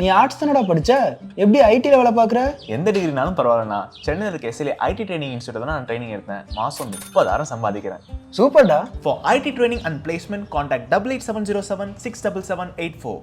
நீ ஆர்ட்ஸ் தானடா படிச்ச, எப்படி ஐடில வேலை பார்க்குற? எந்த டிகிரினாலும் பரவாயில்லண்ணா. சென்னையில் இருக்க எஸ்எல்ஏ ஐடி ட்ரைனிங் இன்ஸ்டியூட் தான் நான் ட்ரைனிங் எடுத்தேன். மாதம் 30,000 சம்பாதிக்கிறேன். சூப்பர்டா. For IT training and placement, contact 88707 67784.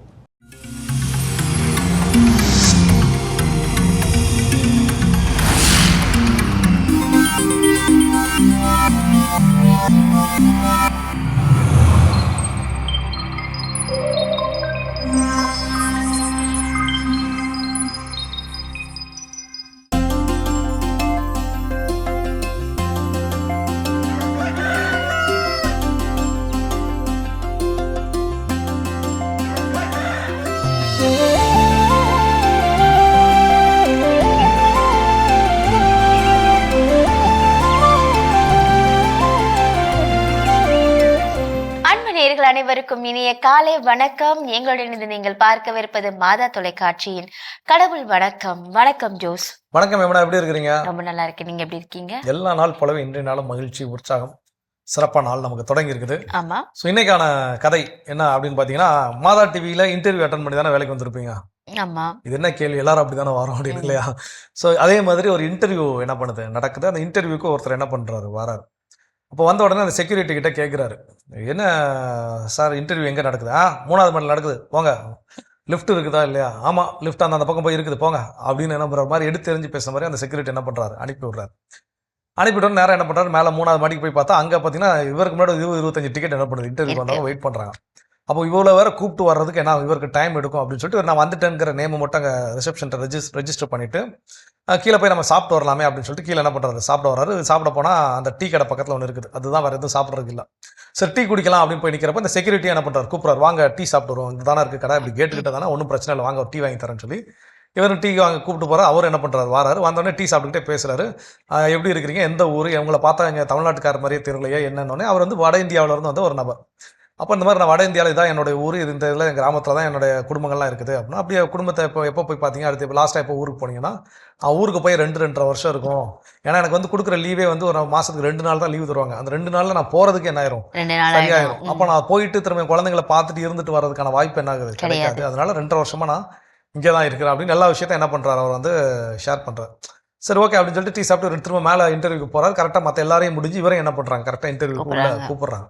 அனைவருக்கும் இனிய காலை வணக்கம். எங்களுடன் இருந்து நீங்கள் பார்க்கவிருப்பது மாதா தொலைக்காட்சியின் கடவுள் வணக்கம். வணக்கம் ஜோஸ். வணக்கம் எமனா, எப்படி இருக்கிறீங்க? ரொம்ப நல்லா இருக்கு. நீங்க எப்படி இருக்கீங்க? எல்லா நாள் போலவே இன்றைய நாளும் மகிழ்ச்சி, உற்சாகம், சிறப்பான நாள் நமக்கு தொடங்கி இருக்குது. ஆமா. ஸோ இன்னைக்கான கதை என்ன அப்படின்னு பார்த்தீங்கன்னா, மாதா டிவியில் இன்டர்வியூ அட்டன் பண்ணி தானே வேலைக்கு வந்திருப்பீங்க. ஆமா. இது என்ன கேள்வி, எல்லாரும் அப்படி தானே வரோம் அப்படின்னு இல்லையா? ஸோ அதே மாதிரி ஒரு இன்டர்வியூ என்ன பண்ணுது நடக்குது. அந்த இன்டர்வியூக்கு ஒருத்தர் என்ன பண்ணுறாரு, வராரு. அப்போ வந்த உடனே அந்த செக்யூரிட்டி கிட்ட கேட்குறாரு, என்ன சார் இன்டர்வியூ எங்கே நடக்குது? 3வது மாடியில் நடக்குது, போங்க. லிஃப்ட் இருக்குதா இல்லையா? ஆமாம், லிஃப்ட் அந்த பக்கம் போய் இருக்குது, போங்க அப்படின்னு என்ன பண்ணுற மாதிரி எடுத்து தெரிஞ்சு பேசுகிற மாதிரி அந்த செக்யூரிட்டி என்ன பண்ணுறாரு, அனுப்பி விட்றாரு. அனுப்பிவிட்டு நேரம் என்ன பண்ணுறாரு, மேலே 3வது மாடிக்கு போய் பார்த்தா அங்கே பார்த்தீங்கன்னா இவருக்கு முன்னாடி 20-25 டிக்கெட் என்ன பண்ணுது, இன்டர்வியூ பண்ணுறவங்க வெயிட் பண்ணுறாங்க. அப்போ இவ்வளோ வேறு கூப்பிட்டு வர்றதுக்கு என்ன இவருக்கு டைம் எடுக்கும் அப்படின்னு சொல்லிட்டு நான் வந்துட்டேங்கிற நேமை மட்டும் அங்கே ரிசப்ஷன்ட்ட ரெஜிஸ்டர் பண்ணிவிட்டு கீழே போய் நம்ம சாப்பிட்டு வரலாமே அப்படின்னு சொல்லிட்டு கீழே என்ன பண்ணுறாரு, சாப்பிட வர்றாரு. சாப்பிட போனால் அந்த டீ கடை பக்கத்தில் ஒன்று இருக்குது, அதுதான் வேறு எதுவும் சாப்பிட்றதுக்கு இல்லை. சரி டீ குடிக்கலாம் அப்படின்னு போய் நிற்கிறப்ப இந்த செக்யூரிட்டி என்ன பண்ணுறாரு, கூப்பிட்றாரு, வாங்க டீ சாப்பிட்டு வருவோம், இங்கே தானே இருக்குது கடை, இப்படி கேட்டுக்கிட்ட தானே, ஒன்றும் பிரச்சனை இல்லை, வாங்க ஒரு டீ வாங்கி தரேன்னு சொல்லி இவர் டீ வாங்க கூப்பிட்டு போகிறார். அவர் என்ன பண்ணுறாரு, வராரு. வந்தோடனே டீ சாப்பிட்டுக்கிட்டே பேசுகிறாரு. எப்படி இருக்கிறீங்க, எந்த ஊர், இவங்களை பார்த்தா இங்கே தமிழ்நாட்டுக்கார மாதிரியே தெரியலையே என்னன்னொடனே அவர் வந்து வட இந்தியாவிலேருந்து வந்து ஒரு நபர். அப்போ இந்த மாதிரி நான் வட இந்தியாவில் இதான் என்னுடைய ஊர், இது இந்த இதில் என் கிராமத்தில் தான் என்னுடைய குடும்பங்கள்லாம் இருக்குது அப்படின்னா, அப்படியே குடும்பத்தை எப்போ போய் பார்த்தீங்க, அடுத்து இப்போ லாஸ்ட்டாக எப்போ ஊருக்கு போனீங்கன்னா, ஊருக்கு போய் 2-2.5 வருஷம் இருக்கும். ஏன்னா எனக்கு வந்து கொடுக்குற லீவே வந்து ஒரு மாதத்துக்கு 2 நாள் தான் லீவு தருவாங்க. அந்த 2 நாளில் நான் போகிறதுக்கு என்ன ஆயிரும், சரியாயிரும். அப்போ நான் போயிட்டு திரும்ப குழந்தைங்களை பார்த்துட்டு இருந்துட்டு வர்றதுக்கான வாய்ப்பு என்ன ஆகுது, கிடைக்காது. அதனால 2.5 வருஷமாக நான் இங்கே தான் இருக்கிறேன் அப்படின்னு எல்லா விஷயத்தையும் என்ன பண்ணுறாரு, அவர் வந்து ஷேர் பண்ணுறாரு. சரி ஓகே அப்படின்னு சொல்லிட்டு டீ சாப்பிட்டு திரும்ப மேலே இன்டர்வியூக்கு போகிறாரு. கரெக்டாக மற்ற எல்லாரையும் முடிஞ்சு இவரையும் என்ன பண்ணுறாங்க, கரெக்டாக இன்டர்வியூக்குள்ளே கூப்பிட்றாங்க.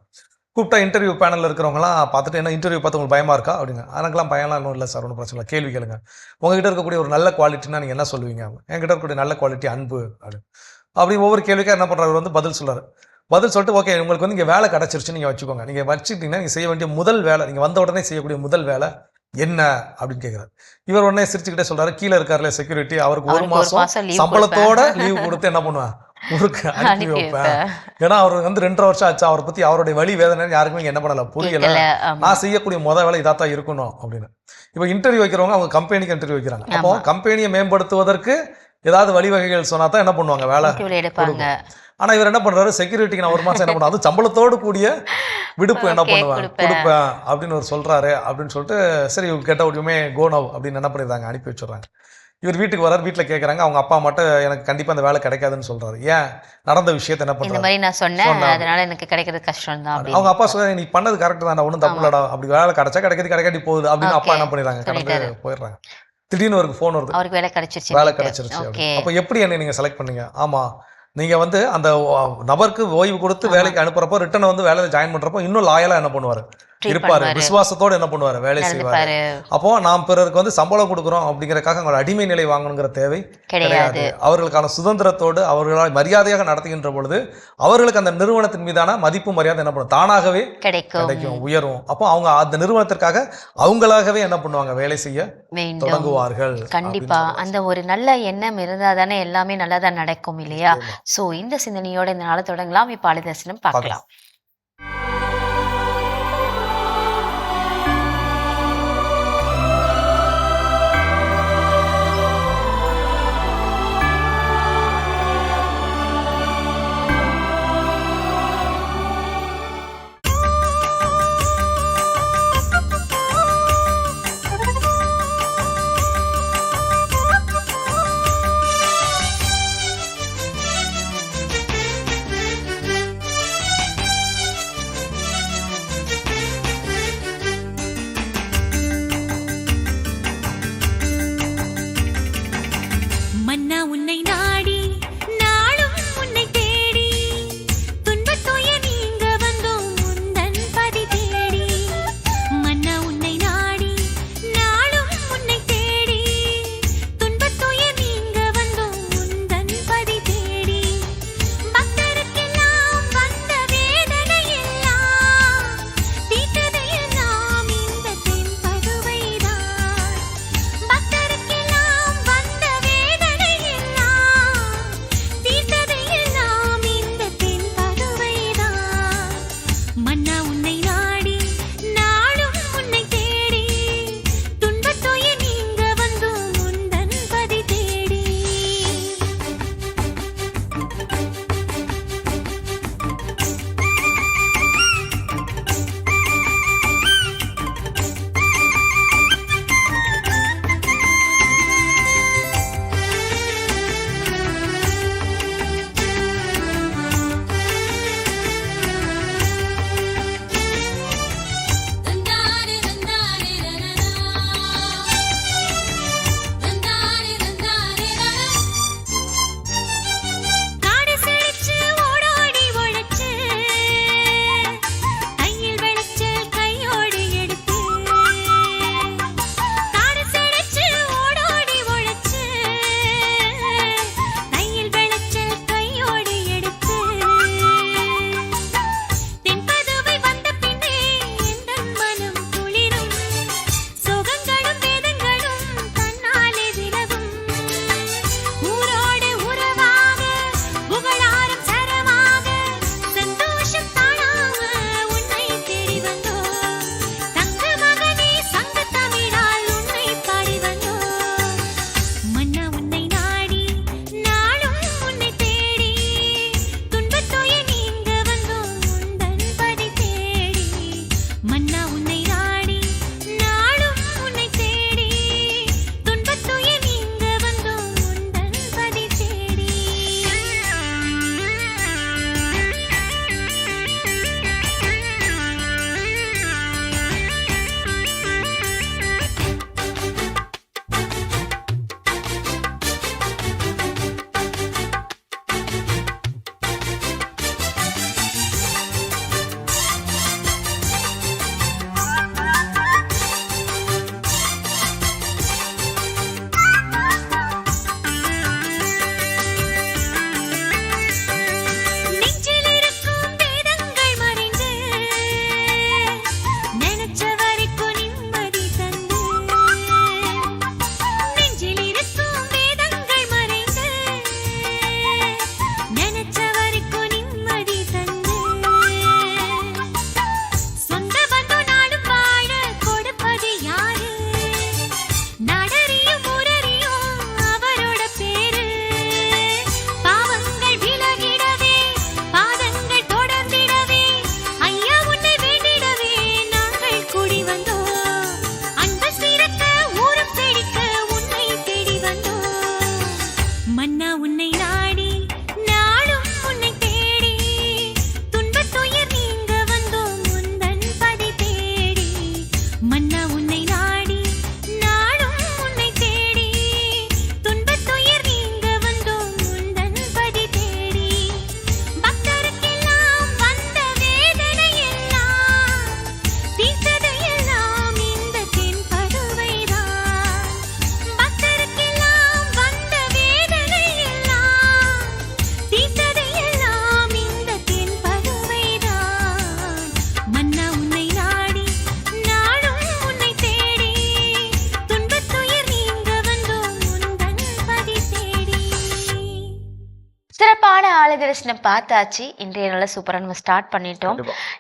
கூப்பிட்டா இன்டர்வியூ பேனலில் இருக்கிறவங்களாம் பார்த்துட்டு, என்ன இன்டர்வியூ பார்த்து உங்களுக்கு பயமாக இருக்கா அப்படிங்க. எனக்குலாம் பயம்லாம் ஒன்றும் இல்லை சார், ஒன்றும் பிரச்சனை இல்லை, கேள்வி கேளுங்க. உங்ககிட்ட இருக்கக்கூடிய ஒரு நல்ல குவாலிட்டினா நீங்கள் என்ன சொல்லுவீங்க? என்கிட்ட இருக்கக்கூடிய நல்ல குவாலிட்டி அன்பு அப்படி ஒவ்வொரு கேள்விக்காக என்ன பண்ணுறாரு வந்து பதில் சொல்கிறார். பதில் சொல்லிட்டு ஓகே உங்களுக்கு வந்து இங்கே வேலை கிடச்சிருச்சு, நீங்கள் வச்சுக்கோங்க. நீங்கள் வச்சுக்கிட்டீங்கன்னா நீங்கள் செய்ய வேண்டிய முதல் வேலை, நீங்கள் வந்த உடனே செய்யக்கூடிய முதல் வேலை என்ன அப்படின்னு கேட்குறாரு. இவர் உடனே சிரிச்சுக்கிட்டே சொல்கிறாரு, கீழே இருக்காருல செக்யூரிட்டி, அவருக்கு 1 மாதம் சம்பளத்தோட லீவ் கொடுத்து என்ன பண்ணுவேன், ஊருக்கு அனுப்பி வைப்பேன். ஏன்னா அவர் வந்து 2.5 வருஷம் ஆச்சு, அவரை பற்றி அவருடைய வழி வேதனை யாருக்குமே என்ன பண்ணல, புரியல. நான் செய்யக்கூடிய முதல் வேலை இதாத்தான் இருக்கணும் அப்படின்னு. இப்போ இன்டர்வியூ வைக்கிறவங்க அவங்க கம்பெனிக்கு இன்டர்வியூ வைக்கிறாங்க. அப்போ கம்பெனியை மேம்படுத்துவதற்கு ஏதாவது வழிவகைகள் சொன்னா தான் என்ன பண்ணுவாங்க, வேலை எடுப்பாங்க. ஆனா இவர் என்ன பண்றாரு, செக்யூரிட்டிக்கு நான் 1 மாசம் என்ன பண்ணுவேன், அது சம்பளத்தோடு கூடிய விடுப்பு என்ன பண்ணுவேன், கொடுப்பேன் அப்படின்னு ஒரு சொல்றாரு. அப்படின்னு சொல்லிட்டு சரி get out, you may go now அப்படின்னு என்ன பண்ணிடுறாங்க, அனுப்பி வச்சுடுறாங்க. இவர் வீட்டுக்கு வரார். வீட்டில் கேட்குறாங்க, அவங்க அப்பா மட்டும் எனக்கு கண்டிப்பாக அந்த வேலை கிடைக்காதுன்னு சொல்றாரு. ஏன், நடந்த விஷயத்தை என்ன பண்ணுறாரு, நான் சொன்னேன் அதனால எனக்கு கிடைக்கிறது கஷ்டம் தான். அவங்க அப்பா சொல்ல, நீ பண்ணது கரெக்ட் தான், ஒன்றும் தப்பு இல்லடா, அப்படி வேலை கிடைச்சா கிடைக்காது, கிடைக்காட்டி போகுது அப்படின்னு அப்பா என்ன பண்ணிடுறாங்க, கடந்து போயிடுறாங்க. திடீர்னு ஒரு ஃபோன் வருது, அவருக்கு வேலை கிடைச்சிருச்சு. அப்போ எப்படி என்ன நீங்க செலக்ட் பண்ணீங்க? ஆமா, நீங்க வந்து அந்த நபருக்கு ஓய்வு கொடுத்து வேலைக்கு அனுப்புறப்போ ரிட்டர்ன் வந்து வேலையில ஜாயின் பண்றப்போ இன்னும் லாயலா என்ன பண்ணுவாரு இருப்பாரு, விசுவாசத்தோடு என்ன பண்ணுவாரு, வேலை செய்வாரு. அப்போ நாம் பிறருக்கு வந்து சம்பளம் கொடுக்குறோம் அப்படிங்கறக்காக அவங்களோட அடிமை நிலை வாங்கணுங்கிற தேவை கிடையாது. அவர்களுக்கான சுதந்திரத்தோடு அவர்களால் மரியாதையாக நடத்துகின்ற பொழுது அவர்களுக்கு அந்த நிறுவனத்தின் மீதான மதிப்பு மரியாதை என்ன பண்ணும், தானாகவே கிடைக்கும், உயரும். அப்போ அவங்க அந்த நிறுவனத்திற்காக அவங்களாகவே என்ன பண்ணுவாங்க, வேலை செய்ய தொடங்குவார்கள். கண்டிப்பா அந்த ஒரு நல்ல எண்ணம் இருந்தா தானே எல்லாமே நல்லதா நடக்கும் இல்லையா? சோ இந்த சிந்தனையோட இந்த நாளை தொடங்கலாம். இப்ப ஆளுதர்சனம் பார்க்கலாம். காலை தரிசனம் பார்த்தாச்சு. இன்றைய நல்ல சூப்பராக நம்ம ஸ்டார்ட் பண்ணிட்டோம்.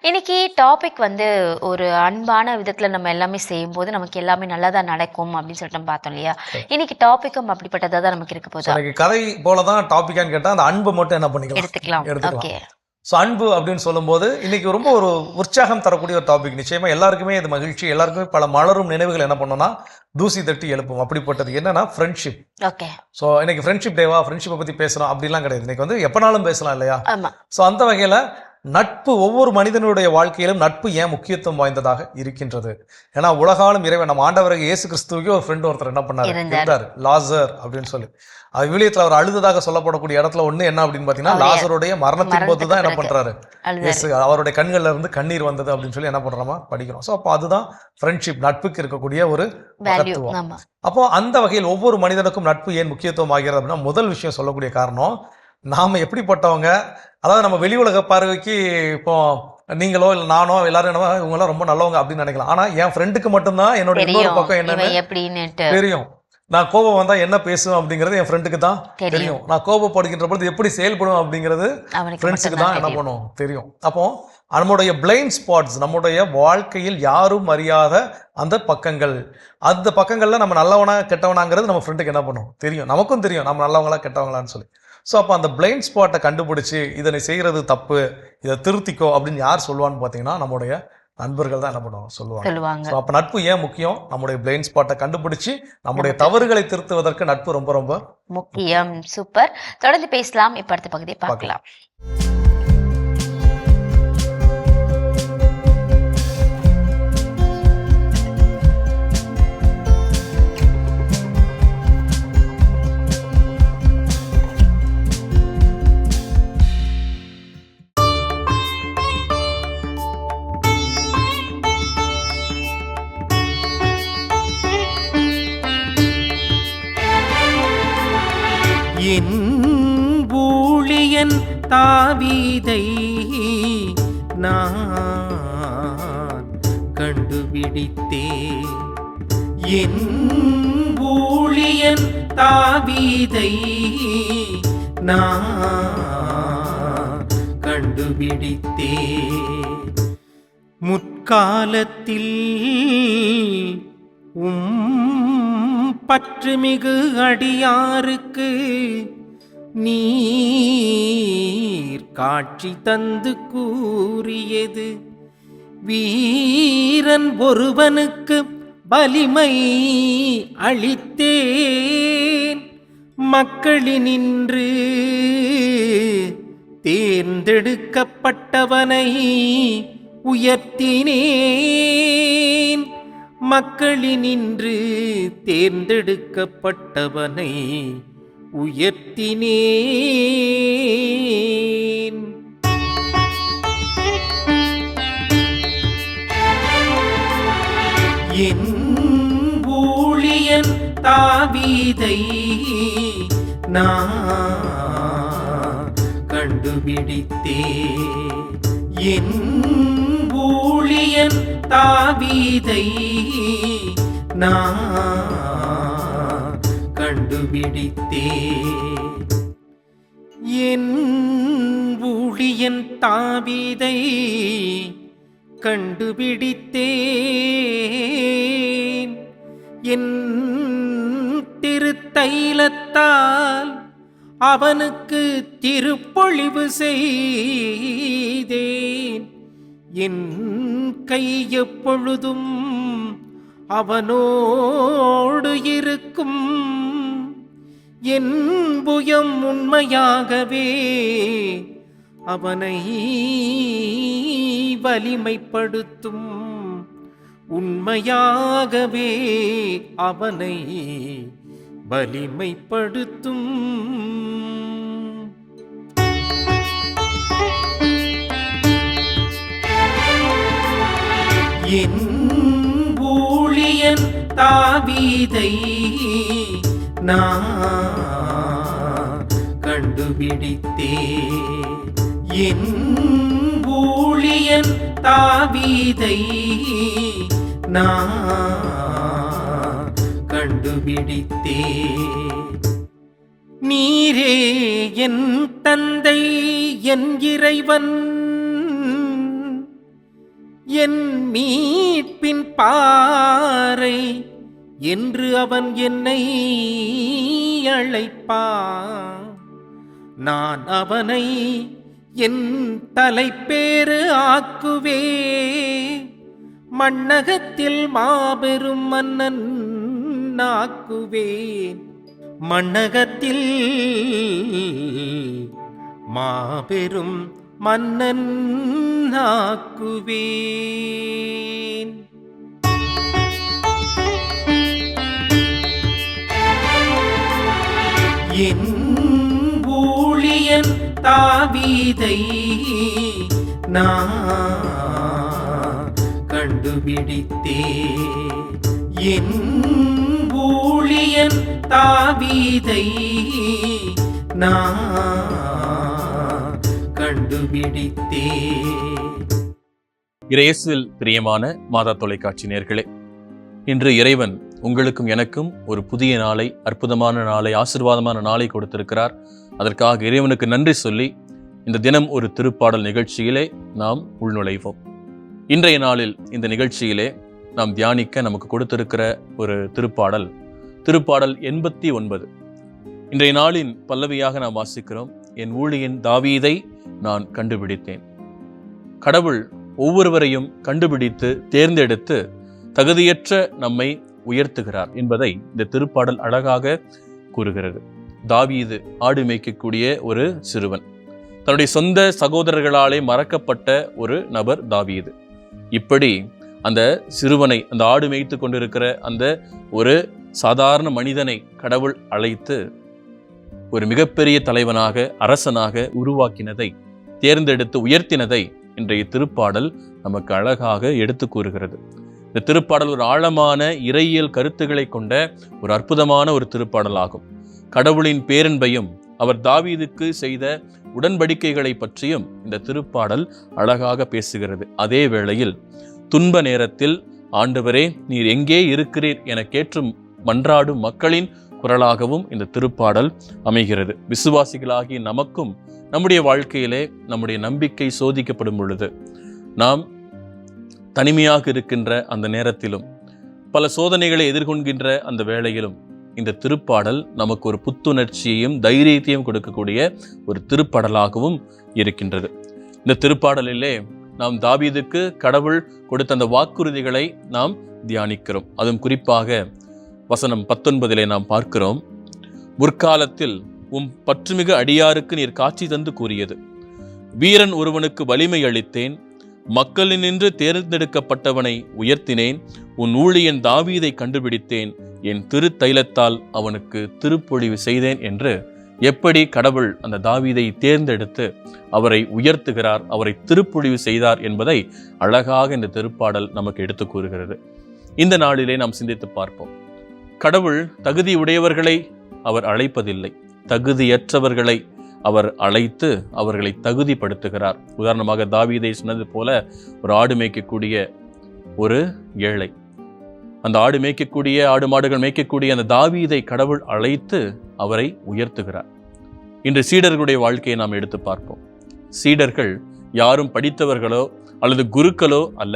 இன்னைக்கு டாபிக் வந்து ஒரு அன்பான விதத்தில் நம்ம எல்லாமே செய்யும்போது நமக்கு எல்லாமே நல்லதா நடக்கும் அப்படின்னு சொல்லிட்டு நம்ம பார்த்தோம் இல்லையா? இன்னைக்கு டாபிக்கும் அப்படிப்பட்டதாக தான் நமக்கு இருக்க போகுது. எனக்கு கதை போலதான் டாபிக்கான்னு கேட்டா அந்த அன்பை மட்டும் என்ன பண்ணிக்கலாம் எடுத்துக்கலாம். ஓகே. ஸோ அன்பு அப்படின்னு சொல்லும்போது இன்னைக்கு ரொம்ப ஒரு உற்சாகம் தரக்கூடிய ஒரு டாபிக். நிச்சயமா எல்லாருக்குமே இது மகிழ்ச்சி, எல்லாருக்குமே பல மலரும் நினைவுகள் என்ன பண்ணோம்னா தூசி தட்டி எழுப்பும். அப்படிப்பட்டது என்னன்னா ஃப்ரெண்ட்ஷிப். ஓகே. ஸோ இன்னைக்கு ஃப்ரெண்ட்ஷிப் டேவா, ஃப்ரெண்ட்ஷிப்பை பத்தி பேசணும் அப்படிலாம் கிடையாது. இன்னைக்கு வந்து எப்பனாலும் பேசலாம் இல்லையா? ஆமா. ஸோ அந்த வகையில நட்பு, ஒவ்வொரு மனிதனுடைய வாழ்க்கையிலும் நட்பு ஏன் முக்கியத்துவம் வாய்ந்ததாக இருக்கின்றது? ஏன்னா உலகாலும் இறைவன் நம்ம ஆண்டவருக்கு இயேசு கிறிஸ்துவுக்கே ஒரு ஃப்ரெண்ட் ஒருத்தர் என்ன பண்ணாரு, இருந்தார், லாசர் அப்படின்னு சொல்லி. அது விவிலியத்துல அவர் அழுததாக சொல்லப்படக்கூடிய இடத்துல ஒண்ணு என்ன அப்படின்னு பாத்தீங்கன்னா, லாசருடைய மரணத்தின் போது தான் என்ன பண்றாரு, இயேசு அவருடைய கண்கள்ல இருந்து கண்ணீர் வந்தது அப்படின்னு சொல்லி என்ன பண்றோமா படிக்கிறோம். ஸோ அப்போ அதுதான் ஃப்ரெண்ட்ஷிப், நட்புக்கு இருக்கக்கூடிய ஒரு மகத்துவம். அப்போ அந்த வகையில் ஒவ்வொரு மனிதனுக்கும் நட்பு ஏன் முக்கியத்துவம் ஆகிறது அப்படின்னா, முதல் விஷயம் சொல்லக்கூடிய காரணம், நாம எப்படிப்பட்டவங்க, அதாவது நம்ம வெளி உலக பார்வைக்கு இப்போ நீங்களோ இல்லை நானோ எல்லாரும் என்ன இவங்கெல்லாம் ரொம்ப நல்லவங்க அப்படின்னு நினைக்கலாம். ஆனா என் ஃப்ரெண்டுக்கு மட்டும்தான் என்னோட இன்னொரு பக்கம் என்னன்னு தெரியும். நான் கோபம் வந்தா என்ன பேசுவேன் அப்படிங்கிறது என் ஃப்ரெண்டுக்கு தான் தெரியும். நான் கோபப்படுகின்ற பொழுது எப்படி செயல்படும் அப்படிங்கிறது ஃப்ரெண்ட்ஸுக்கு தான் என்ன பண்ணும் தெரியும். அப்போ நம்முடைய பிளைண்ட் ஸ்பாட்ஸ், நம்முடைய வாழ்க்கையில் யாரும் அறியாத அந்த பக்கங்கள், அந்த பக்கங்கள்ல நம்ம நல்லவனா கெட்டவனாங்கிறது நம்ம ஃப்ரெண்டுக்கு என்ன பண்ணும் தெரியும், நமக்கும் தெரியும் நம்ம நல்லவங்களா கெட்டவங்களான்னு சொல்லி. ஸோ அப்போ அந்த பிளைண்ட் ஸ்பாட்டை கண்டுபிடிச்சி இதனை செய்கிறது தப்பு, இதை திருத்திக்கோ அப்படின்னு யார் சொல்லுவான்னு பார்த்தீங்கன்னா நம்முடைய நண்பர்கள் தான் என்ன பண்ணுவாங்க, சொல்லுவாங்க. ஸோ அப்போ நட்பு ஏன் முக்கியம்? நம்முடைய பிளைண்ட் ஸ்பாட்டை கண்டுபிடிச்சி நம்முடைய தவறுகளை திருத்துவதற்கு நட்பு ரொம்ப ரொம்ப முக்கியம். சூப்பர். தொடர்ந்து பேசலாம். இப்ப அடுத்த பகுதியை பார்க்கலாம். என் ஊழியன் தாவீதை நான் கண்டுபிடித்தேன். என் ஊழியன் தாவீதை நான் கண்டுபிடித்தேன். முற்காலத்தில் பற்றுமிகு அடியாருக்கு நீர் காட்சி தந்து கூறியது, வீரன் ஒருவனுக்கு வலிமை அளித்தேன், மக்களினின்று தேர்ந்தெடுக்கப்பட்டவனை உயர்த்தினேன், மக்களினின்று தேர்ந்தெடுக்கப்பட்டவனை உயர்த்தினேன். என் ஊழியன் தாவீதை நான் கண்டுபிடித்தேன். என் ஊழியன் தாவீதை நான் கண்டுபிடித்தேன். என் ஊழியன் தாவீதை கண்டுபிடித்தேன். என் திருத்தைலத்தால் அவனுக்கு திருப்பொழிவு செய்தேன். என் கை எப்பொழுதும் அவனோடு இருக்கும். என் புயம் உண்மையாகவே அவனை வலிமைப்படுத்தும். உண்மையாகவே அவனை வலிமைப்படுத்தும். என் ஊழியன் தாவீதை நான் கண்டுபிடித்தேன். என் ஊழியன் தாவீதை நான் கண்டுபிடித்தேன். நீரே என் தந்தை என் இறைவன் என் மீட்பின் பாறை என்று அவன் என்னை அழைப்பான். நான் அவனை என் தலைப்பேறு ஆக்குவே, மண்ணகத்தில் மாபெரும் மன்னன் ஆக்குவேன். மண்ணகத்தில் மாபெரும் மன்னன் ஆக்குவேன். என் ஊழியன் தாவீதை நான் கண்டுபிடித்தே. என் ஊழியன் தாவீதை நான் கண்டுபிடித்தே. இயேசுவில் பிரியமான மாதா தொலைக்காட்சி நேயர்களே, இன்று இறைவன் உங்களுக்கும் எனக்கும் ஒரு புதிய நாளை, அற்புதமான நாளை, ஆசீர்வாதமான நாளை கொடுத்திருக்கிறார். அதற்காக இறைவனுக்கு நன்றி சொல்லி இந்த தினம் ஒரு திருப்பாடல் நிகழ்ச்சியிலே நாம் உள்நுழைவோம். இன்றைய நாளில் இந்த நிகழ்ச்சியிலே நாம் தியானிக்க நமக்கு கொடுத்திருக்கிற ஒரு திருப்பாடல் 89. இன்றைய நாளின் பல்லவியாக நாம் வாசிக்கிறோம், என் ஊழியன் தாவீதை நான் கண்டுபிடித்தேன். கடவுள் ஒவ்வொருவரையும் கண்டுபிடித்து தேர்ந்தெடுத்து தகுதியற்ற நம்மை உயர்த்துகிறார் என்பதை இந்த திருப்பாடல் அழகாக கூறுகிறது. தாவீது ஆடு மேய்க்கக்கூடிய ஒரு சிறுவன், தன்னுடைய சொந்த சகோதரர்களாலே மறக்கப்பட்ட ஒரு நபர் தாவீது. இப்படி அந்த சிறுவனை, அந்த ஆடு மேய்த்து கொண்டிருக்கிற அந்த ஒரு சாதாரண மனிதனை கடவுள் அழைத்து ஒரு மிகப்பெரிய தலைவனாக, அரசனாக உருவாக்கினதை, தேர்ந்தெடுத்து உயர்த்தினதை இன்றைய திருப்பாடல் நமக்கு அழகாக எடுத்து கூறுகிறது. இந்த திருப்பாடல் ஒரு ஆழமான இறையியல் கருத்துக்களை கொண்ட ஒரு அற்புதமான ஒரு திருப்பாடல் ஆகும். கடவுளின் பேரன்பையும் அவர் தாவீதுக்கு செய்த உடன்படிக்கைகளை பற்றியும் இந்த திருப்பாடல் அழகாக பேசுகிறது. அதே வேளையில் துன்ப நேரத்தில் ஆண்டவரே நீர் எங்கே இருக்கிறீர் என கேட்டு மன்றாடும் மக்களின் குரலாகவும் இந்த திருப்பாடல் அமைகிறது. விசுவாசிகளாகிய நமக்கும் நம்முடைய வாழ்க்கையிலே நம்முடைய நம்பிக்கை சோதிக்கப்படும் பொழுது, நாம் தனிமையாக இருக்கின்ற அந்த நேரத்திலும், பல சோதனைகளை எதிர்கொள்கின்ற அந்த வேளையிலும் இந்த திருப்பாடல் நமக்கு ஒரு புத்துணர்ச்சியையும் தைரியத்தையும் கொடுக்கக்கூடிய ஒரு திருப்பாடலாகவும் இருக்கின்றது. இந்த திருப்பாடலிலே நாம் தாவீதுக்கு கடவுள் கொடுத்த அந்த வாக்குறுதிகளை நாம் தியானிக்கிறோம். அதுவும் குறிப்பாக வசனம் 19 நாம் பார்க்கிறோம், முற்காலத்தில் பற்றுமிகு அடியாருக்கு நீர் காட்சி தந்து கூறியது, வீரன் ஒருவனுக்கு வலிமை அளித்தேன், மக்களினின்று தேர்ந்தெடுக்கப்பட்டவனை உயர்த்தினேன், உன் ஊழியன் தாவீதை கண்டுபிடித்தேன், என் திருத்தைலத்தால் அவனுக்கு திருப்பொழிவு செய்தேன் என்று எப்படி கடவுள் அந்த தாவீதை தேர்ந்தெடுத்து அவரை உயர்த்துகிறார், அவரை திருப்பொழிவு செய்தார் என்பதை அழகாக இந்த திருப்பாடல் நமக்கு எடுத்து கூறுகிறது. இந்த நாளிலே நாம் சிந்தித்து பார்ப்போம். கடவுள் தகுதி உடையவர்களை அவர் அழைப்பதில்லை, தகுதியற்றவர்களை அவர் அழைத்து அவர்களை தகுதிப்படுத்துகிறார். உதாரணமாக தாவீதை சொன்னது போல ஒரு ஆடு மேய்க்கக்கூடிய ஒரு ஏழை, அந்த ஆடு மேய்க்கக்கூடிய, ஆடு மாடுகள் மேய்க்கக்கூடிய அந்த தாவீதை கடவுள் அழைத்து அவரை உயர்த்துகிறார். இன்று சீடர்களுடைய வாழ்க்கையை நாம் எடுத்து பார்ப்போம். சீடர்கள் யாரும் படித்தவர்களோ அல்லது குருக்களோ அல்ல.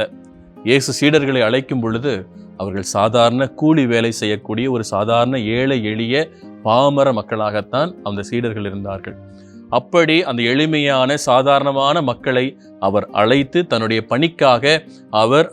இயேசு சீடர்களை அழைக்கும் பொழுது அவர்கள் சாதாரண கூலி வேலை செய்யக்கூடிய ஒரு சாதாரண ஏழை எளிய பாமர மக்களாகத்தான் அந்த சீடர்கள் இருந்தார்கள். அப்படி அந்த எளிமையான சாதாரணமான மக்களை அவர் அழைத்து தன்னுடைய பணிக்காக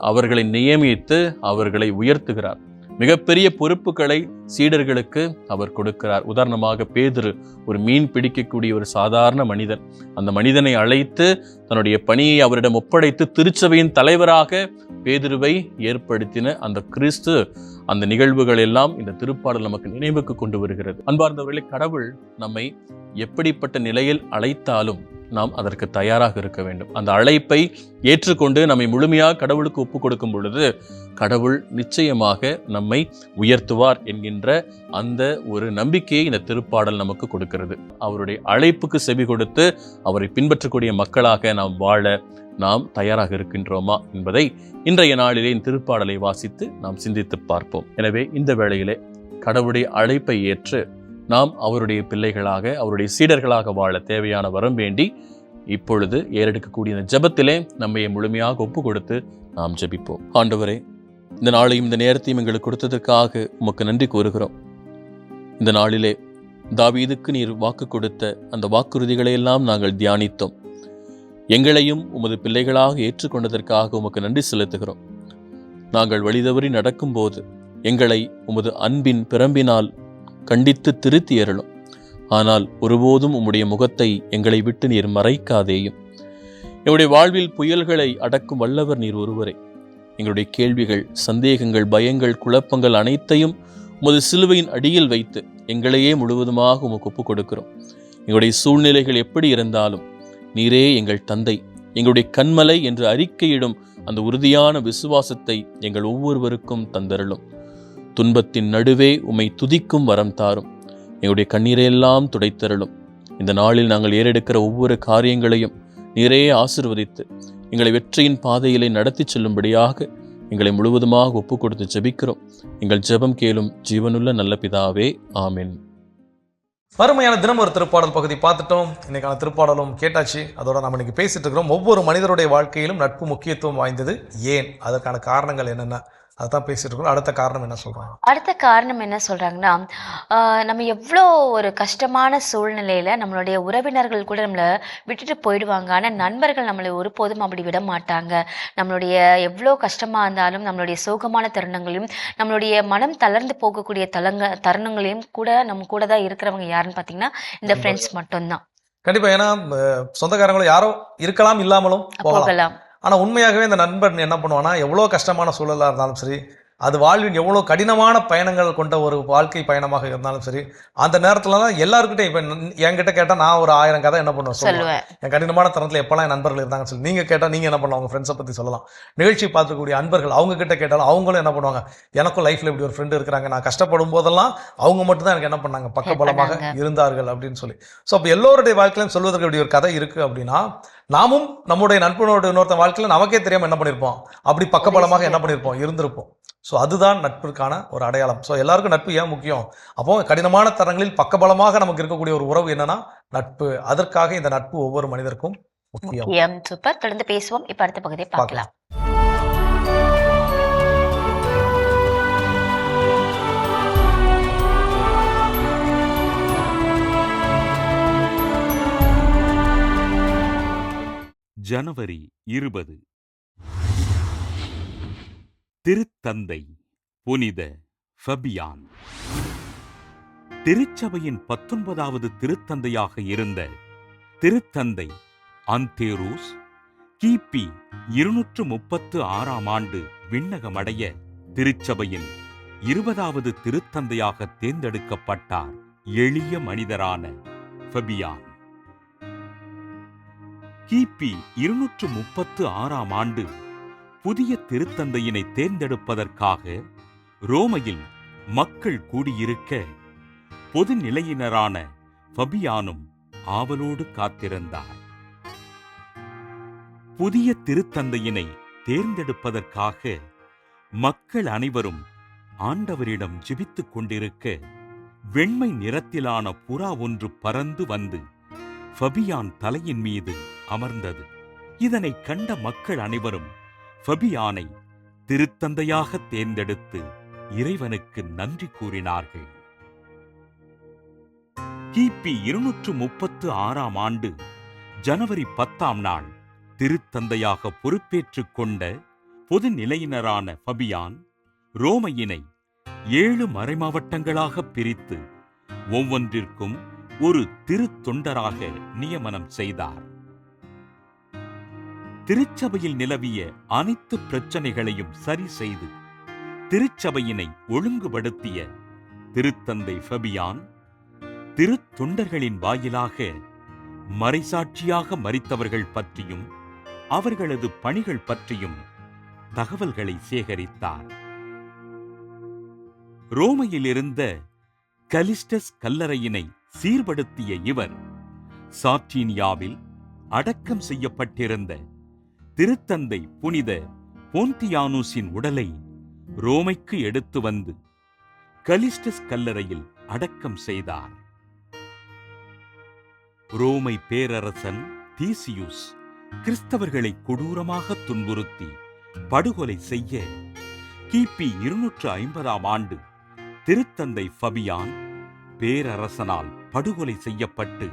அவர்களை நியமித்து அவர்களை உயர்த்துகிறார். மிகப்பெரிய பொறுப்புகளை சீடர்களுக்கு அவர் கொடுக்கிறார். உதாரணமாக பேதுரு ஒரு மீன் பிடிக்கக்கூடிய ஒரு சாதாரண மனிதன். அந்த மனிதனை அழைத்து தன்னுடைய பணியை அவரிடம் ஒப்படைத்து திருச்சபையின் தலைவராக பேதுருவை ஏற்படுத்தின அந்த கிறிஸ்து, அந்த நிகழ்வுகள் எல்லாம் இந்த திருப்பாடல் நமக்கு நினைவுக்கு கொண்டு வருகிறது. அன்பார்ந்தவர்களே, கடவுள் நம்மை எப்படிப்பட்ட நிலையில் அழைத்தாலும் நாம் அதற்கு தயாராக இருக்க வேண்டும். அந்த அழைப்பை ஏற்றுக்கொண்டு நம்மை முழுமையாக கடவுளுக்கு ஒப்பு கொடுக்கும் பொழுது கடவுள் நிச்சயமாக நம்மை உயர்த்துவார் என்கின்ற அந்த ஒரு நம்பிக்கையை இந்த திருப்பாடல் நமக்கு கொடுக்கிறது. அவருடைய அழைப்புக்கு செவி கொடுத்து அவரை பின்பற்றக்கூடிய மக்களாக நாம் வாழ நாம் தயாராக இருக்கின்றோமா என்பதை இன்றைய நாளிலே இந்த திருப்பாடலை வாசித்து நாம் சிந்தித்து பார்ப்போம். எனவே இந்த வேளையிலே கடவுளுடைய அழைப்பை ஏற்று நாம் அவருடைய பிள்ளைகளாக, அவருடைய சீடர்களாக வாழ தேவையான வரம் வேண்டி இப்பொழுது ஏறெடுக்கக்கூடிய இந்த ஜெபத்திலே நம்மை முழுமையாக ஒப்பு கொடுத்து நாம் ஜெபிப்போம். ஆண்டவரே, இந்த நாளையும் இந்த நேரத்தையும் எங்களுக்கு கொடுத்ததற்காக உமக்கு நன்றி கூறுகிறோம். இந்த நாளிலே தாவீதுக்கு நீர் வாக்கு கொடுத்த அந்த வாக்குறுதிகளை எல்லாம் நாங்கள் தியானித்தோம். எங்களையும் உமது பிள்ளைகளாக ஏற்றுக்கொண்டதற்காக உமக்கு நன்றி செலுத்துகிறோம். நாங்கள் வழிதவறி நடக்கும்போது எங்களை உமது அன்பின் பிரம்பினால் கண்டித்து திருத்தி அருளும். ஆனால் ஒருபோதும் உம்முடைய முகத்தை எங்களை விட்டு நீர் மறைக்காதேயும். எங்களுடைய வாழ்வில் புயல்களை அடக்கும் வல்லவர் நீர் ஒருவரே. எங்களுடைய கேள்விகள், சந்தேகங்கள், பயங்கள், குழப்பங்கள் அனைத்தையும் உமது சிலுவையின் அடியில் வைத்து எங்களையே முழுவதுமாக உமக்கு ஒப்புக் கொடுக்கிறோம். எங்களுடைய சூழ்நிலைகள் எப்படி இருந்தாலும் நீரே எங்கள் தந்தை, எங்களுடைய கண்மலை என்று அறிக்கையிடும் அந்த உறுதியான விசுவாசத்தை எங்கள் ஒவ்வொருவருக்கும் தந்தருளும். துன்பத்தின் நடுவே உம்மை துதிக்கும் வரம் தாரும். எங்களுடைய கண்ணீரையெல்லாம் துடைத்தருளும். இந்த நாளில் நாங்கள் ஏறெடுக்கிற ஒவ்வொரு காரியங்களையும் நீரே ஆசீர்வதித்து எங்களை வெற்றியின் பாதையிலே நடத்தி செல்லும்படியாக எங்களை முழுவதுமாக ஒப்புக் கொடுத்து ஜெபிக்கிறோம். எங்கள் ஜெபம் கேளும் ஜீவனுள்ள நல்ல பிதாவே, ஆமென். அருமையான தினம் ஒரு திருப்பாடல் பகுதி பார்த்துட்டோம். இன்னைக்கான திருப்பாடலும் கேட்டாச்சு. அதோட நம்ம இன்னைக்கு பேசிட்டு இருக்கிறோம். ஒவ்வொரு மனிதருடைய வாழ்க்கையிலும் நட்பு முக்கியத்துவம் வாய்ந்தது. ஏன், அதற்கான காரணங்கள் என்னென்ன, அதான் பேசிட்டு இருக்கோம். அடுத்த காரணம் என்ன சொல்றாங்க? அடுத்த காரணம் என்ன சொல்றாங்கன்னா, நம்ம எவ்வளோ ஒரு கஷ்டமான சூழ்நிலையில நம்மளுடைய உறவினர்கள் கூட நம்மளை விட்டுட்டு போயிடுவாங்க. ஆனால் நண்பர்கள் நம்மளை ஒருபோதும் அப்படி விட மாட்டாங்க. நம்மளுடைய எவ்வளோ கஷ்டமா இருந்தாலும், நம்மளுடைய சோகமான தருணங்களையும், நம்மளுடைய மனம் தளர்ந்து போகக்கூடிய தருணங்களையும் கூட நம்ம கூட தான் இருக்கிறவங்க யாருன்னு பார்த்தீங்கன்னா இந்த ஃப்ரெண்ட்ஸ் மட்டும்தான். கண்டிப்பா. ஏன்னா சொந்தக்காரங்களும் யாரோ இருக்கலாம், இல்லாமலும் போகலாம். ஆனா உண்மையாகவே இந்த நண்பன் என்ன பண்ணுவான்னா, எவ்வளோ கஷ்டமான சூழலா இருந்தாலும் சரி, அது வாழ்வின் எவ்வளோ கடினமான பயணங்கள் கொண்ட ஒரு வாழ்க்கை பயணமாக இருந்தாலும் சரி, அந்த நேரத்துல தான் எல்லாருக்கிட்டையும் இப்போ என்கிட்ட கேட்டால் நான் ஒரு 1000 கதை என்ன பண்ணுவேன் சொல்லுவேன். என் கடினமான தருணத்தில் எப்போல்லாம் என் நண்பர்கள் இருந்தாங்கன்னு சொல்லி நீங்கள் கேட்டால் நீங்கள் என்ன பண்ணுவாங்க, உங்கள் ஃப்ரெண்ட்ஸை பற்றி சொல்லலாம். நிகழ்ச்சி பார்த்துக்கூடிய அன்பர்கள் அவங்க கிட்ட கேட்டாலும் அவங்களும் என்ன பண்ணுவாங்க, எனக்கும் லைஃப்பில் இப்படி ஒரு ஃப்ரெண்டு இருக்கிறாங்க, நான் கஷ்டப்படும் போதெல்லாம் அவங்க மட்டும் தான் எனக்கு என்ன பண்ணாங்க, பக்கபலமாக இருந்தார்கள் அப்படின்னு சொல்லி. ஸோ அப்போ எல்லோருடைய வாழ்க்கையிலும் சொல்வதற்கு இப்படி ஒரு கதை இருக்குது அப்படின்னா, நாமும் நம்முடைய நண்பனோட இன்னொருத்த வாழ்க்கையில் நமக்கே தெரியாமல் என்ன பண்ணியிருப்போம், அப்படி பக்கபலமாக என்ன பண்ணியிருப்போம், இருந்திருப்போம். ஸோ அதுதான் நட்பிற்கான ஒரு அடையாளம். ஸோ எல்லாருக்கும் நட்பு ஏன் முக்கியம்? அப்போ கடினமான தருணங்களில் பக்கபலமாக நமக்கு இருக்கக்கூடிய ஒரு உறவு என்னன்னா நட்பு. அதற்காக இந்த நட்பு ஒவ்வொரு மனிதருக்கும் முக்கியம். சூப்பர். தொடர்ந்து பேசுவோம். இப்ப அடுத்த பகுதியை பார்க்கலாம். ஜனவரி 20. திருத்தந்தை புனித ஃபபியான். திருச்சபையின் 19வது திருத்தந்தையாக இருந்த திருத்தந்தை அந்தேரூஸ் கிபி 236ஆம் ஆண்டு விண்ணகமடைய திருச்சபையின் 20வது திருத்தந்தையாக தேர்ந்தெடுக்கப்பட்டார் எளிய மனிதரான ஃபபியான். கிபி 236ஆம் ஆண்டு புதிய திருத்தந்தையினை தேர்ந்தெடுப்பதற்காக ரோமையில் மக்கள் கூடியிருக்க பொது நிலையினரான ஃபபியானும் ஆவலோடு காத்திருந்தார். புதிய திருத்தந்தையினை தேர்ந்தெடுப்பதற்காக மக்கள் அனைவரும் ஆண்டவரிடம் ஜெபித்துக் கொண்டிருக்க வெண்மை நிறத்திலான புறா ஒன்று பறந்து வந்து ஃபபியான் தலையின் மீது அமர்ந்தது. இதனை கண்ட மக்கள் அனைவரும் ஃபபியானை திருத்தந்தையாக தேர்ந்தெடுத்து இறைவனுக்கு நன்றி கூறினார்கள். கிபி 236ஆம் ஆண்டு ஜனவரி 10ஆம் நாள் திருத்தந்தையாக பொறுப்பேற்றுக் கொண்ட பொது நிலையினரான ஃபபியான் ரோமையினை 7 மறைமாவட்டங்களாக பிரித்து ஒவ்வொன்றிற்கும் ஒரு திருத்தொண்டராக நியமனம் செய்தார். திருச்சபையில் நிலவிய அனைத்து பிரச்சனைகளையும் சரி செய்து திருச்சபையினை ஒழுங்குபடுத்திய திருத்தந்தை ஃபபியான் திருத்தொண்டர்களின் வாயிலாக மறைசாட்சியாக மரித்தவர்கள் பற்றியும் அவர்களது பணிகள் பற்றியும் தகவல்களை சேகரித்தார். ரோமையில் இருந்த கலிஸ்டஸ் கல்லறையினை சீர்படுத்திய இவர் சார்டீனியாவில் அடக்கம் செய்யப்பட்டிருந்த திருத்தந்தை புனித போன்டியானூஸின் உடலை ரோமைக்கு எடுத்து வந்து கலிஸ்டஸ் கல்லறையில் அடக்கம் செய்தார். ரோமை பேரரசன் தீசியுஸ் கிறிஸ்தவர்களை கொடூரமாக துன்புறுத்தி படுகொலை செய்ய கிபி 250ஆம் ஆண்டு திருத்தந்தை ஃபபியான் பேரரசனால் படுகொலை செய்யப்பட்டு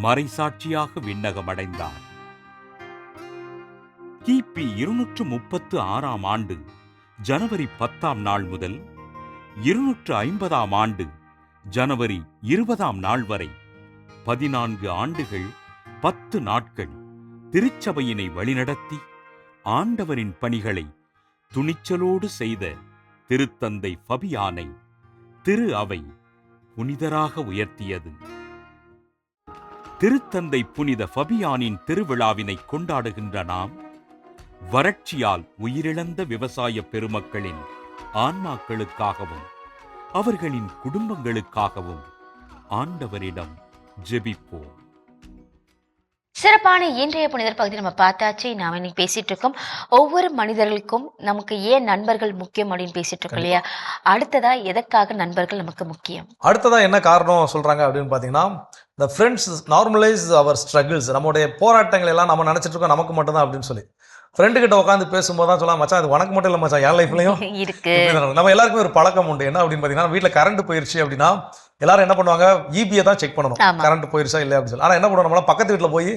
மறைசாட்சியாக விண்ணகமடைந்தார். கிபி 236ஆம் ஆண்டு ஜனவரி 10ஆம் நாள் முதல் 250ஆம் ஆண்டு ஜனவரி 20ஆம் நாள் வரை 14 ஆண்டுகள் 10 நாட்கள் திருச்சபையினை வழிநடத்தி ஆண்டவரின் பணிகளை துணிச்சலோடு செய்த திருத்தந்தை ஃபபியானை திரு அவை புனிதராக உயர்த்தியது. திருத்தந்தை புனித ஃபபியானின் திருவிழாவினை கொண்டாடுகின்ற நாம் வறட்சியால் உயிரிழந்த விவசாய பெருமக்களின் ஆன்மாக்களுக்காகவும் அவர்களின் குடும்பங்களுக்காகவும் ஆண்டவரிடம் ஜெபிப்போம். சிறப்பான இன்றைய புனிதர் பகுதி நம்ம பார்த்தாச்சு. நாம இன்னைக்கு பேசிட்டு இருக்கோம் ஒவ்வொரு மனிதர்களுக்கும் நமக்கு ஏன் நண்பர்கள் முக்கியம் அப்படின்னு பேசிட்டு இருக்கோம் இல்லையா. அடுத்ததா எதற்காக நண்பர்கள் நமக்கு முக்கியம், அடுத்ததான் என்ன காரணம் சொல்றாங்க அப்படின்னு பாத்தீங்கன்னா, the friends normalize our struggles. நம்மளுடைய போராட்டங்கள் எல்லாம் நம்ம நினைச்சிட்டு இருக்கோம் நமக்கு மட்டும்தான் அப்படின்னு சொல்லி ஃப்ரெண்டு கிட்ட உட்காந்து பேசும்போது தான் சொல்லலாம், மச்சான் அது உனக்கு மட்டும் இல்லை மச்சான், என் லைஃப்லையும் இருக்கு. நம்ம எல்லாருக்குமே ஒரு பழக்கம் உண்டு. என்ன அப்படின்னு பாத்தீங்கன்னா, வீட்டுல கரண்ட் போயிருச்சு அப்படின்னா எல்லாரும் என்ன பண்ணுவாங்க, ஈபியை தான் செக் பண்ணணும், கரண்ட் போயிருச்சா இல்லையா அப்படின்னு சொல்லி. ஆனா என்ன பண்ணுவோம், நம்மளாம் பக்கத்து வீட்டுல போய்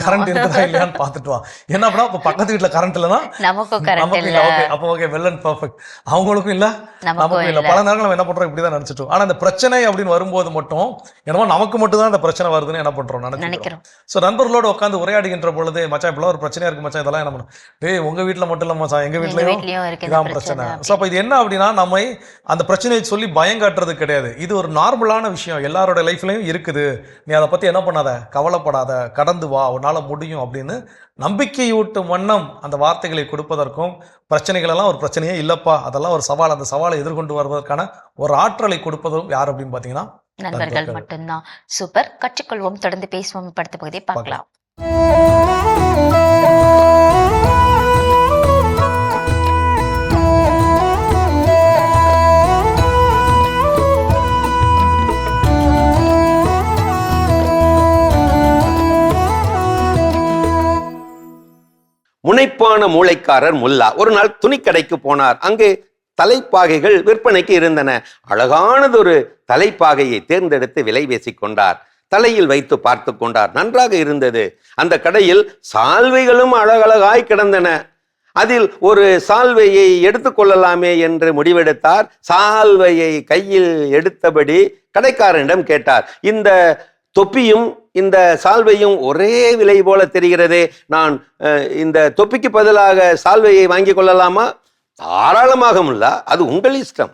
கரண்ட் இருக்குதா இல்லையான்னு பார்த்துட்டு வா. என்ன பண்ணா இப்போ பக்கத்து வீட்டுல கரண்ட் இல்லைன்னா நமக்கு இல்லை, ஓகே அப்போ ஓகே வெல் அண்ட் பர்ஃபெக்ட், அவங்களுக்கும் இல்லை நமக்கும் இல்லை. பல நேரங்கள் நம்ம என்ன பண்றோம், இப்படிதான் நினைச்சிட்டோம். ஆனா அந்த பிரச்சனை அப்படின்னு வரும்போது மட்டும் என்னமோ நமக்கு மட்டும் தான் அந்த பிரச்சனை வருதுன்னு என்ன பண்றோம் நினைக்கிறோம். ஸோ நண்பர்களோட உட்காந்து உரையாடுகின்ற பொழுது, மச்சான் இப்பெல்லாம் ஒரு பிரச்சனையா இருக்கு மச்சான், இதெல்லாம் என்ன பண்ணும், டேய் உங்க வீட்டுல மட்டும் இல்லை மச்சான், எங்க வீட்லயும் இதான் பிரச்சனை. ஸோ அப்போ இது என்ன அப்படின்னா, நம்மை அந்த பிரச்சனையை சொல்லி பயங்காட்டுறது கிடையாது. இது ஒரு நார்மலான விஷயம், எல்லாரோட லைஃப்லையும் இருக்குது. நீ அதை பத்தி என்ன பண்ணாத, கவலைப்படாத, கடந்து வா, உன்னால முடியும் அப்படின்னு நம்பிக்கையூட்டும் வண்ணம் அந்த வார்த்தைகளை கொடுப்பதற்கும், பிரச்சனைகள் எல்லாம் ஒரு பிரச்சனையே இல்லப்பா, அதெல்லாம் ஒரு சவால், அந்த சவாலை எதிர்கொண்டு வருவதற்கான ஒரு ஆற்றலை கொடுப்பதும் யார் அப்படின்னு பாத்தீங்கன்னா நண்பர்கள் மட்டும்தான். சூப்பர், கற்றுக்கொள்வோம், தொடர்ந்து பேசுவோம். படுத்த பகுதியை பார்க்கலாம். முனைப்பான மூளைக்காரர் முல்லா ஒரு நாள் துணிக்கடைக்கு போனார். அங்கே தலைப்பாகைகள் விற்பனைக்கு இருந்தன. அழகானதொரு தலைப்பாகையை தேர்ந்தெடுத்து விலை பேசிக் கொண்டார். தலையில் வைத்து பார்த்து கொண்டார். நன்றாக இருந்தது. அந்த கடையில் சால்வைகளும் அழகழகாய் கிடந்தன. அதில் ஒரு சால்வையை எடுத்துக்கொள்ளலாமே என்று முடிவெடுத்தார். சால்வையை கையில் எடுத்தபடி கடைக்காரனிடம் கேட்டார், இந்த தொப்பியும் இந்த சால்வையும் ஒரே விலை போல தெரிகிறதே, நான் இந்த தொப்பிக்கு பதிலாக சால்வையை வாங்கி கொள்ளலாமா? தாராளமாக முல்லா, அது உங்கள் இஷ்டம்.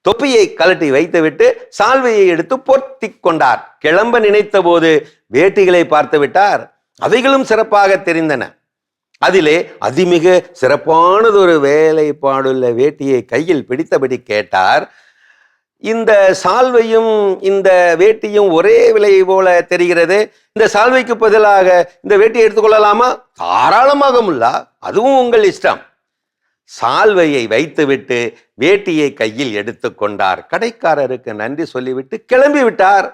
தொப்பியை கழட்டி வைத்துவிட்டு சால்வையை எடுத்து பொத்தி கொண்டார். கிளம்ப நினைத்த போது வேட்டிகளை பார்த்து விட்டார். அவைகளும் சிறப்பாக தெரிந்தன. அதிலே அதிமிக சிறப்பானதொரு வேலைப்பாடுள்ள வேட்டியை கையில் பிடித்தபடி கேட்டார், இந்த சால்வையும் இந்த வேட்டியும் ஒரே விலை போல தெரிகிறது, இந்த சால்வைக்கு பதிலாக இந்த வேட்டியை எடுத்துக்கொள்ளலாமா? தாராளமாக முல்லா, அதுவும் உங்கள் இஷ்டம். சால்வையை வைத்துவிட்டு வேட்டியை கையில் எடுத்து கொண்டார். கடைக்காரருக்கு நன்றி சொல்லிவிட்டு கிளம்பி விட்டார்.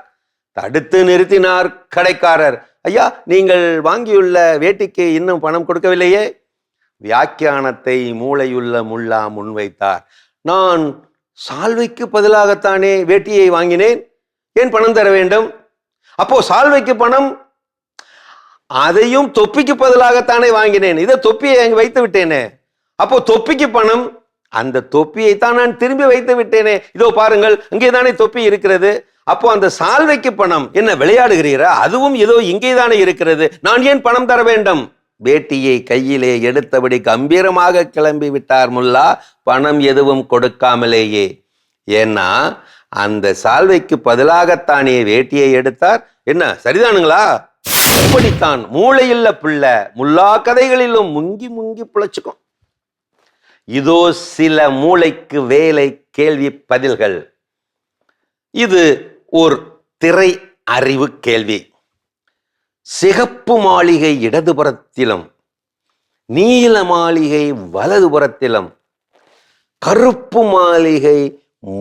தடுத்து நிறுத்தினார் கடைக்காரர். ஐயா, நீங்கள் வாங்கியுள்ள வேட்டிக்கு இன்னும் பணம் கொடுக்கவில்லையே? வியாக்கியானத்தை மூளையுள்ள முல்லா முன்வைத்தார். நான் சால்வைக்கு பதிலாகத்தானே வேட்டியை வாங்கினேன், ஏன் பணம் தர வேண்டும்? அப்போ சால்வைக்கு பணம், அதையும் தொப்பிக்கு பதிலாகத்தானே வாங்கினேன், இதை தொப்பியை அங்கு வைத்து விட்டேனே, அப்போ தொப்பிக்கு பணம், அந்த தொப்பியை தான் நான் திரும்பி வைத்து விட்டேனே, இதோ பாருங்கள் அங்கேதானே தொப்பி இருக்கிறது, அப்போ அந்த சால்வைக்கு பணம். என்ன விளையாடுகிறீரா? அதுவும் ஏதோ இங்கேதானே இருக்கிறது, நான் ஏன் பணம் தர வேண்டும்? வேட்டியை கையிலே எடுத்தபடி கம்பீரமாக கிளம்பி விட்டார் முல்லா, பணம் எதுவும் கொடுக்காமலேயே. ஏன்னா அந்த சால்வைக்கு பதிலாகத்தானே வேட்டியை எடுத்தார். என்ன சரிதானுங்களா? இப்படித்தான் மூளையுள்ள பிள்ளை முல்லா கதைகளிலும் முங்கி முங்கி பிழைச்சுக்கும். இதோ சில மூளைக்கு வேலை கேள்வி பதில்கள். இது ஒரு திரை அறிவு கேள்வி. சிகப்பு மாளிகை இடதுபுறத்திலும் நீல மாளிகை வலதுபுறத்திலும் கருப்பு மாளிகை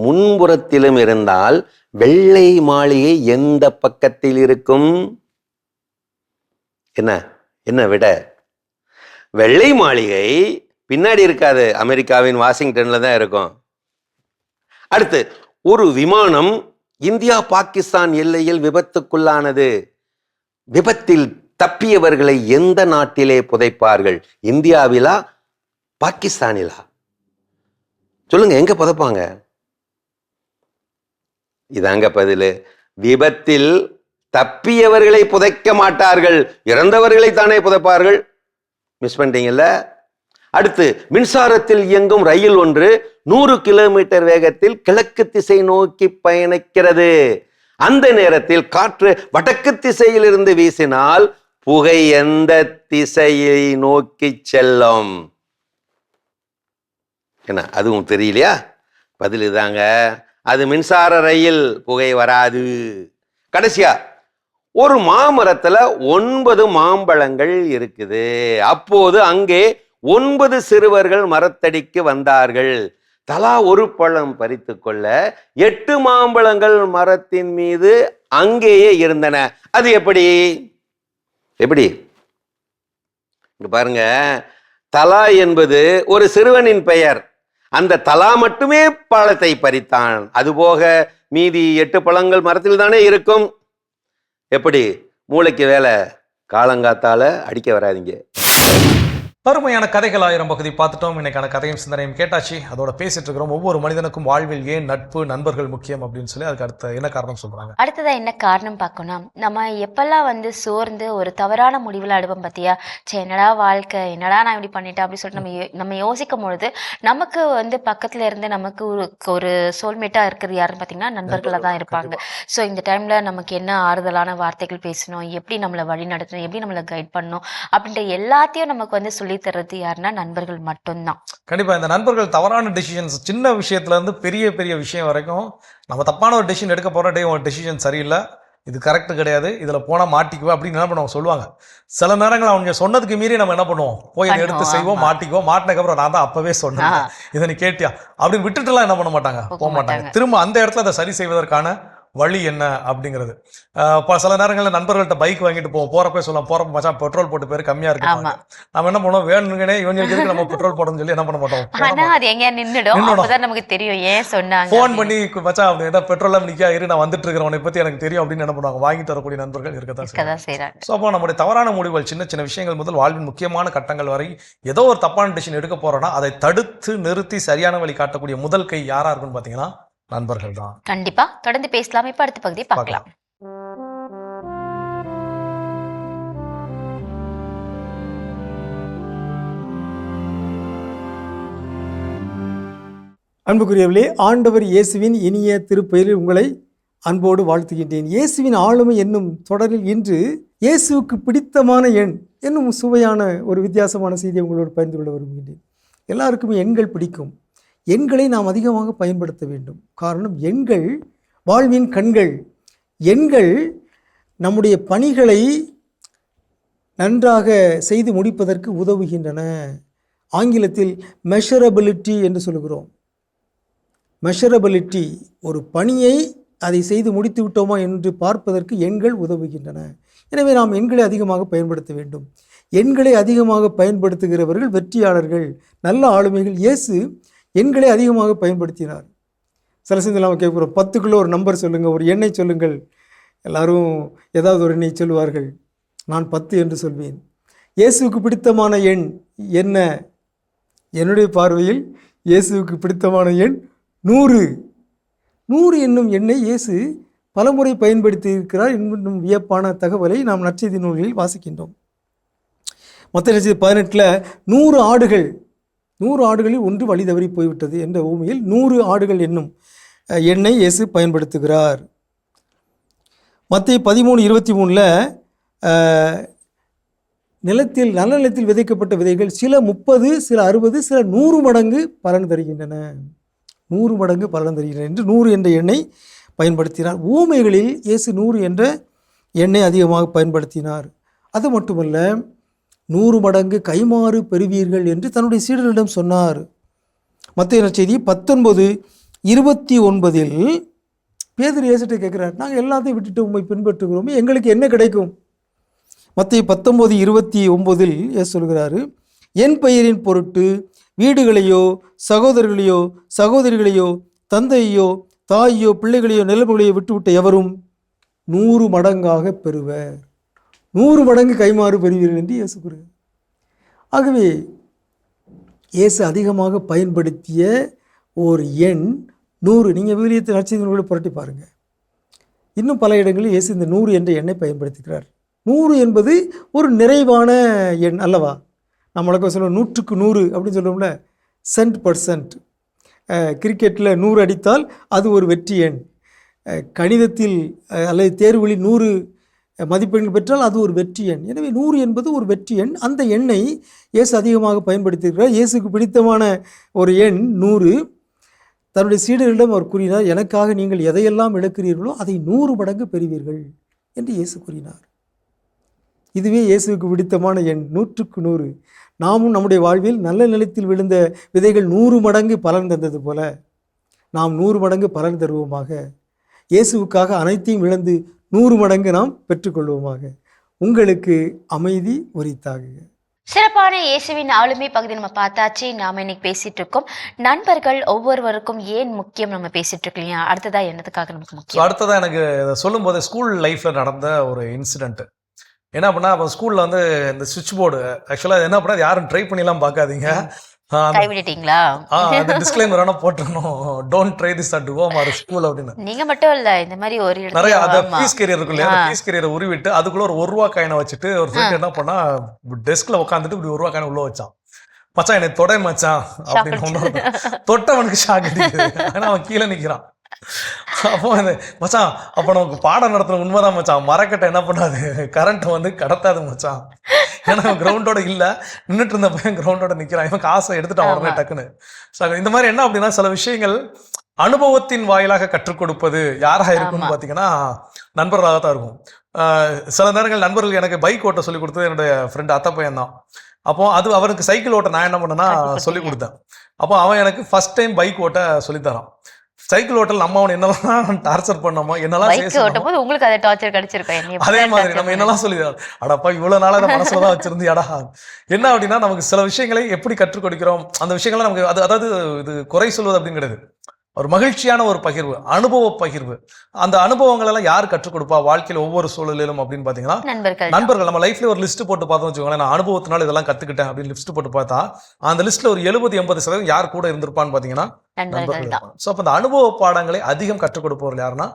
முன்புறத்திலும் இருந்தால் வெள்ளை மாளிகை எந்த பக்கத்தில் இருக்கும்? என்ன என்ன விட? வெள்ளை மாளிகை பின்னாடி இருக்காது, அமெரிக்காவின் வாஷிங்டன்ல தான் இருக்கும். அடுத்து, ஒரு விமானம் இந்தியா பாகிஸ்தான் எல்லையில் விபத்துக்குள்ளானது. விபத்தில் தப்பியவர்களை எந்த நாட்டிலே புதைப்பார்கள்? இந்தியாவிலா பாகிஸ்தானிலா? சொல்லுங்க, எங்க புதைப்பாங்க? இதாங்க பதிலு. விபத்தில் தப்பியவர்களை புதைக்க மாட்டார்கள், இறந்தவர்களை தானே புதைப்பார்கள். மிஸ் பண்ணிட்டீங்கல்ல? அடுத்து, மின்சாரத்தில் இயங்கும் ரயில் ஒன்று 100 கிலோமீட்டர் வேகத்தில் கிழக்கு திசை நோக்கி பயணிக்கிறது. அந்த நேரத்தில் காற்று வடக்கு திசையிலிருந்து வீசினால் புகை எந்த திசையை நோக்கி செல்லும்? என்ன, அதுவும் தெரியலையா? பதில் இதாங்க, அது மின்சார ரயில், புகை வராது. கடைசியா, ஒரு மாமரத்துல 9 மாம்பழங்கள் இருக்குது. அப்போது அங்கே 9 சிறுவர்கள் மரத்தடிக்கு வந்தார்கள். தலா ஒரு பழம் பறித்து கொள்ள 8 மாம்பழங்கள் மரத்தின் மீது அங்கேயே இருந்தன. அது எப்படி? எப்படி? இங்க பாருங்க, தலா என்பது ஒரு சிறுவனின் பெயர். அந்த தலா மட்டுமே பழத்தை பறித்தான். அதுபோக மீதி 8 பழங்கள் மரத்தில் தானே இருக்கும். எப்படி? மூளைக்கு வேலை, காலங்காத்தால அடிக்க வராதிங்க. அருமையான கதைகள் 1000 பகுதி பார்த்துட்டோம். இன்னைக்கான கதையும் சிந்தனையும் கேட்டாச்சு. அதோட பேசிட்டு இருக்கிறோம், ஒவ்வொரு மனிதனுக்கும் வாழ்வில் ஏன் நட்பு, நண்பர்கள் முக்கியம் அப்படின்னு சொல்லி. அதுக்கு அடுத்த என்ன காரணம் சொல்றாங்க? அடுத்ததா என்ன காரணம் பார்க்கணும், நம்ம எப்பெல்லாம் வந்து சோர்ந்து ஒரு தவறான முடிவில் அடுப்போம் பார்த்தியா, சே என்னடா வாழ்க்கை, என்னடா நான் இப்படி பண்ணிட்டேன் அப்படின்னு சொல்லிட்டு நம்ம யோசிக்கும் பொழுது நமக்கு வந்து பக்கத்துல இருந்து நமக்கு ஒரு சோல்மேட்டா இருக்கிறது யாருன்னு பார்த்தீங்கன்னா நண்பர்களாக தான் இருப்பாங்க. ஸோ இந்த டைம்ல நமக்கு என்ன ஆறுதலான வார்த்தைகள் பேசணும், எப்படி நம்மளை வழி நடத்தணும், எப்படி நம்மளை கைட் பண்ணணும் அப்படின்ற எல்லாத்தையும் நமக்கு வந்து சொல்லி தர்றது யாருன்னா நண்பர்கள் மட்டும்தான். கண்டிப்பா இந்த நண்பர்கள் தவறான டெசிஷன்ஸ், சின்ன விஷயத்துல இருந்து பெரிய பெரிய விஷயம் வரைக்கும் நம்ம தப்பான ஒரு டெசிஷன் எடுக்க போற, டே உன் டெசிஷன் சரியில்லை, இது கரெக்ட் கிடையாது, இதுல போனா மாட்டிக்குவோம் அப்படின்னு என்ன பண்ணுவோம் சொல்லுவாங்க. சில நேரங்கள் அவங்க சொன்னதுக்கு மீறி நம்ம என்ன பண்ணுவோம், போய் அதை எடுத்து செய்வோம், மாட்டிக்குவோம். மாட்டினதுக்கு அப்புறம் நான் தான் அப்பவே சொன்னேன், இதை நீ கேட்டியா அப்படின்னு விட்டுட்டுலாம் என்ன பண்ண மாட்டாங்க, போக மாட்டாங்க. திரும்ப அந்த இடத்துல அதை சரி செய்வதற்கான வழி என்ன அப்படிங்கிறது. சில நேரங்களில் நண்பர்கள்ட்ட பைக் வாங்கிட்டு போவோம், போறப்ப சொல்லலாம், போறப்ப மச்சான் பெட்ரோல் போட்டு பேர் கம்மியா இருக்கு, நம்ம என்ன பண்ணுவோம், வேணுங்கனே இவங்களுக்கு நம்ம பெட்ரோல் போடணும்னு சொல்லி என்ன பண்ண மாட்டோம், நமக்கு தெரியும் ஏன் சொன்னாங்க, போன் பண்ணி மச்சான் அப்படின்னா பெட்ரோல் நிக்கா இரு, நான் வந்துட்டு இருக்கிறேன், உன்னை பத்தி எனக்கு தெரியும் அப்படின்னு என்ன பண்ணுவாங்க, வாங்கி தரக்கூடிய நண்பர்கள் இருக்கதான் செய்யறாங்க. ஸோ அப்போ நம்முடைய தவறான முடிவுகள், சின்ன சின்ன விஷயங்கள் முதல் வாழ்வின் முக்கியமான கட்டங்கள் வரை ஏதோ ஒரு தப்பான டிசிஷன் எடுக்க போறோம்னா அதை தடுத்து நிறுத்தி சரியான வழி காட்டக்கூடிய முதல் கை யாரா இருக்குன்னு பாத்தீங்கன்னா நண்பர்கள் தான். கண்டிப்பா தொடர்ந்து பேசலாம். இப்ப அடுத்த பகுதியை பார்க்கலாம். அன்புக்குரியவர்களே, ஆண்டவர் இயேசுவின் இனிய திருப்பெயரில் உங்களை அன்போடு வாழ்த்துகின்றேன். இயேசுவின் ஆளுமை என்னும் தொடரில் இன்று இயேசுவுக்கு பிடித்தமான எண் என்னும் சுவையான ஒரு வித்தியாசமான செய்தியை உங்களோடு பகிர்ந்து கொள்ள விரும்புகின்றேன். எல்லாருக்குமே எண்கள் பிடிக்கும். எண்களை நாம் அதிகமாக பயன்படுத்த வேண்டும். காரணம், எண்கள் வாழ்வின் கண்கள். எண்கள் நம்முடைய பணிகளை நன்றாக செய்து முடிப்பதற்கு உதவுகின்றன. ஆங்கிலத்தில் மெஷரபிலிட்டி என்று சொல்கிறோம். மெஷரபிலிட்டி, ஒரு பணியை அதை செய்து முடித்து விட்டோமா என்று பார்ப்பதற்கு எண்கள் உதவுகின்றன. எனவே நாம் எண்களை அதிகமாக பயன்படுத்த வேண்டும். எண்களை அதிகமாக பயன்படுத்துகிறவர்கள் வெற்றியாளர்கள், நல்ல ஆளுமைகள். இயேசு எண்களை அதிகமாக பயன்படுத்தினார். சில சமயத்தில் நம்ம கேட்குறோம், 10க்குள்ள ஒரு நம்பர் சொல்லுங்கள், ஒரு எண்ணை சொல்லுங்கள். எல்லாரும் ஏதாவது ஒரு எண்ணை சொல்லுவார்கள். நான் 10 என்று சொல்வேன். இயேசுவுக்கு பிடித்தமான எண் என்ன? என்னுடைய பார்வையில் இயேசுவுக்கு பிடித்தமான எண் 100. 100 என்னும் எண்ணை இயேசு பலமுறை பயன்படுத்தி இருக்கிறார் என்னும் வியப்பான தகவலை நாம் நற்செய்தி நூல்களில் வாசிக்கின்றோம். மத்தேயு நற்செய்தி 18ல் 100 ஆடுகள், 100 ஆடுகளில் ஒன்று வழி தவறி போய்விட்டது என்ற ஊமையில் 100 ஆடுகள் என்னும் எண்ணை இயேசு பயன்படுத்துகிறார். மத்தேயு 13:23 நிலத்தில், நல்ல நிலத்தில் விதைக்கப்பட்ட விதைகள் சில 30, சில 60, சில 100 மடங்கு பலன் தருகின்றன. 100 மடங்கு பலன் தருகின்றன என்று 100 என்ற எண்ணை பயன்படுத்தினார். ஊமைகளில் இயேசு 100 என்ற எண்ணை அதிகமாக பயன்படுத்தினார். அது மட்டுமல்ல, 100 மடங்கு கைமாறு பெறுவீர்கள் என்று தன்னுடைய சீடர்களிடம் சொன்னார். மத்தேயு நற்செய்தி 19 29 பேதுரு இயேசுட்ட கேட்குறாரு, நாங்கள் எல்லாத்தையும் விட்டுட்டு உண்மை பின்பற்றுகிறோமே, எங்களுக்கு என்ன கிடைக்கும்? மத்தேயு 19:29 இயேசு சொல்கிறாரு, என் பெயரின் பொருட்டு வீடுகளையோ சகோதரர்களையோ சகோதரிகளையோ தந்தையோ தாயோ பிள்ளைகளையோ நிலைமைகளையோ விட்டுவிட்ட எவரும் 100 மடங்காக பெறுவர். 100 மடங்கு கைமாறு பெறுவீர்கள் என்று இயேசு கூறுகிறார். ஆகவே இயேசு அதிகமாக பயன்படுத்திய ஒரு எண் 100. நீங்கள் விவிலியத்தின் நற்செய்திகளை புரட்டி பாருங்கள். இன்னும் பல இடங்களில் இயேசு இந்த 100 என்ற எண்ணை பயன்படுத்துகிறார். 100 என்பது ஒரு நிறைவான எண் அல்லவா? நம்மளுக்கு சொல்லுவோம் 100க்கு 100 அப்படின்னு சொல்லுவோம்ல, %. கிரிக்கெட்டில் 100 அடித்தால் அது ஒரு வெற்றி எண். கணிதத்தில் அல்லது தேர்வுகளில் 100 மதிப்பெண்கள் பெற்றால் அது ஒரு வெற்றி எண். எனவே 100 என்பது ஒரு வெற்றி எண். அந்த எண்ணை இயேசு அதிகமாக பயன்படுத்தியிருக்கிறார். இயேசுக்கு பிடித்தமான ஒரு எண் 100. தன்னுடைய சீடர்களிடம் அவர் கூறினார், எனக்காக நீங்கள் எதையெல்லாம் இழக்கிறீர்களோ அதை 100 மடங்கு பெறுவீர்கள் என்று இயேசு கூறினார். இதுவே இயேசுவுக்கு பிடித்தமான எண், 100க்கு 100. நாமும் நம்முடைய வாழ்வில் நல்ல நிலத்தில் விழுந்த விதைகள் 100 மடங்கு பலன் தந்தது போல நாம் 100 மடங்கு பலன் தருவோமாக. இயேசுவுக்காக அனைத்தையும் இழந்து 100 மடங்கு நாம் பெற்றுக்கொள்வோமாக. உங்களுக்கு அமைதி உரித்தாக. சிறப்பான இயேசுவின் ஆளுமை பகுதி நம்ம பார்த்தாச்சு. நாம இன்னைக்கு பேசிட்டு இருக்கோம் நண்பர்கள் ஒவ்வொருவருக்கும் ஏன் முக்கியம் நம்ம பேசிட்டு இருக்கலையா. அடுத்ததா என்னதுக்காக நமக்கு முக்கியம்? அடுத்ததான் எனக்கு இதை சொல்லும் போது ஸ்கூல் லைஃப்ல நடந்த ஒரு இன்சிடென்ட் என்ன பண்ணா, அப்போ ஸ்கூல்ல வந்து இந்த சுவிட்ச் போர்டு ஆக்சுவலாக என்ன பண்ணா, யாரும் ட்ரை பண்ணிலாம் பார்க்காதீங்க. கைவிட்டுட்டீங்களா? அந்த டிஸ்க்ளைமர் வேணா போட்டுருணும், don't try this at home or school அப்படின்னு. நீங்க மட்டும் இல்ல, இந்த மாதிரி ஒரு நிறைய அந்த பீஸ் கேரியர் இருக்கு இல்லையா, அந்த பீஸ் கேரியரை உருவிட்டு அதுக்குள்ள ஒரு ₹1 காயினை வச்சுட்டு ஒரு ஃப்ரெண்ட் என்ன பண்ணா, டெஸ்க்ல உட்காந்துட்டு இப்படி ₹1 காயினை உள்ள வச்சான். மச்சான் என்னை தொட மச்சான் அப்படின்னு தொட்டவனுக்கு ஷாக் அடிக்குது. ஆனா அவன் கீழே நிக்கிறான். அப்போ மச்சான் அப்ப நமக்கு பாடம் நடத்துற உண்மைதான் மச்சான், மரக்கட்டை என்ன பண்ணாது, கரண்ட் வந்து கடத்தாது மச்சான். ஏன்னா கிரவுண்டோட இல்ல, நின்றுட்டு இருந்த பையன் கிரவுண்டோட நிக்கிறான், இவன் காசை எடுத்துட்டான் உடனே டக்குன்னு. இந்த மாதிரி என்ன அப்படின்னா, சில விஷயங்கள் அனுபவத்தின் வாயிலாக கற்றுக் கொடுப்பது யாரா இருக்கும்னு பாத்தீங்கன்னா நண்பர்களாக தான் இருக்கும். சில நேரங்கள் நண்பர்கள் எனக்கு பைக் ஓட்ட சொல்லி கொடுத்தது என்னுடைய ஃப்ரெண்ட் அத்தை பையன் தான். அப்போ அது அவருக்கு சைக்கிள் ஓட்ட நான் என்ன பண்ணேன்னா சொல்லி கொடுத்தேன். அப்போ அவன் எனக்கு ஃபர்ஸ்ட் டைம் பைக் ஓட்ட சொல்லித்தரான். சைக்கிள் ஓட்டல் நம்ம அவனை என்னெல்லாம் டார்ச்சர் பண்ணோமோ, என்னெல்லாம் உங்களுக்கு அதே டார்ச்சர் கிடைச்சிருக்கேன். அதே மாதிரி நம்ம என்னெல்லாம் சொல்லி, அடப்பா இவ்வளவு நாளா அதை மனசுலதான் வச்சிருந்தியாடா. என்ன அப்படின்னா, நமக்கு சில விஷயங்களை எப்படி கற்றுக் கொடுக்கிறோம், அந்த விஷயங்களை நமக்கு அதாவது இது குறை சொல்வது அப்படின்னு கிடையாது, ஒரு மகிழ்ச்சியான ஒரு பகிர்வு, அனுபவ பகிர்வு. அந்த அனுபவங்கள் எல்லாம் யார் கற்றுக் கொடுப்பா வாழ்க்கையில் ஒவ்வொரு சூழலிலும் அப்படின்னு பாத்தீங்கன்னா நண்பர்கள். நம்ம லைஃப்ல ஒரு லிஸ்ட் போட்டு பார்த்தோம் வச்சுக்கோங்களேன், நான் அனுபவத்தினால இதெல்லாம் கத்துக்கிட்டேன் அப்படின்னு லிஸ்ட் போட்டு பார்த்தா அந்த லிஸ்ட்ல ஒரு 70-80% யார் கூட இருந்திருப்பான்னு பாத்தீங்கன்னா நண்பர்கள் தான். சோ அப்ப அந்த அனுபவ பாடங்களை அதிகம் கற்றுக் கொடுப்பவர்கள் யாருன்னா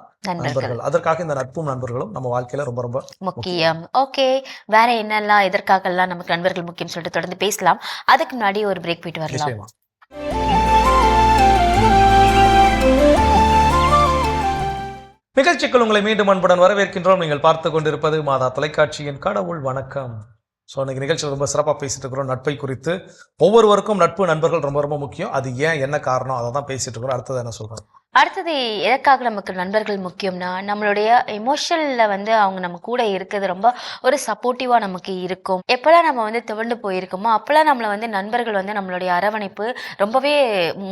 நண்பர்கள். அதற்காக இந்த நட்பும் நண்பர்களும் நம்ம வாழ்க்கையில ரொம்ப ரொம்ப முக்கியம். ஓகே, வேற என்னெல்லாம் எதற்காக எல்லாம் நமக்கு நண்பர்கள் முக்கியம் சொல்லிட்டு தொடர்ந்து பேசலாம். அதுக்கு முன்னாடி ஒரு பிரேக் போயிட்டு வரலாம். நிகழ்ச்சிக்குள் உங்களை மீண்டும் அன்புடன் வரவேற்கின்றோம். நீங்கள் பார்த்து கொண்டிருப்பது மாதா தொலைக்காட்சியின் கடவுள் வணக்கம். ஸோ இன்னைக்கு நிகழ்ச்சியில் ரொம்ப சிறப்பாக பேசிட்டு இருக்கிறோம் நட்பை குறித்து. ஒவ்வொருவருக்கும் நட்பு நண்பர்கள் ரொம்ப ரொம்ப முக்கியம். அது ஏன், என்ன காரணம், அதை தான் பேசிட்டு இருக்கிறோம். அடுத்தது என்ன சொல்றோம்? அடுத்தது எதற்காக நமக்கு நண்பர்கள் முக்கியம்னா, நம்மளுடைய எமோஷனல்ல வந்து அவங்க நம்ம கூட இருக்கிறது ரொம்ப ஒரு சப்போர்ட்டிவா நமக்கு இருக்கும். எப்பெல்லாம் நம்ம வந்து துவண்டு போயிருக்கோமோ அப்பெல்லாம் நம்மளை வந்து நண்பர்கள் வந்து நம்மளுடைய அரவணைப்பு ரொம்பவே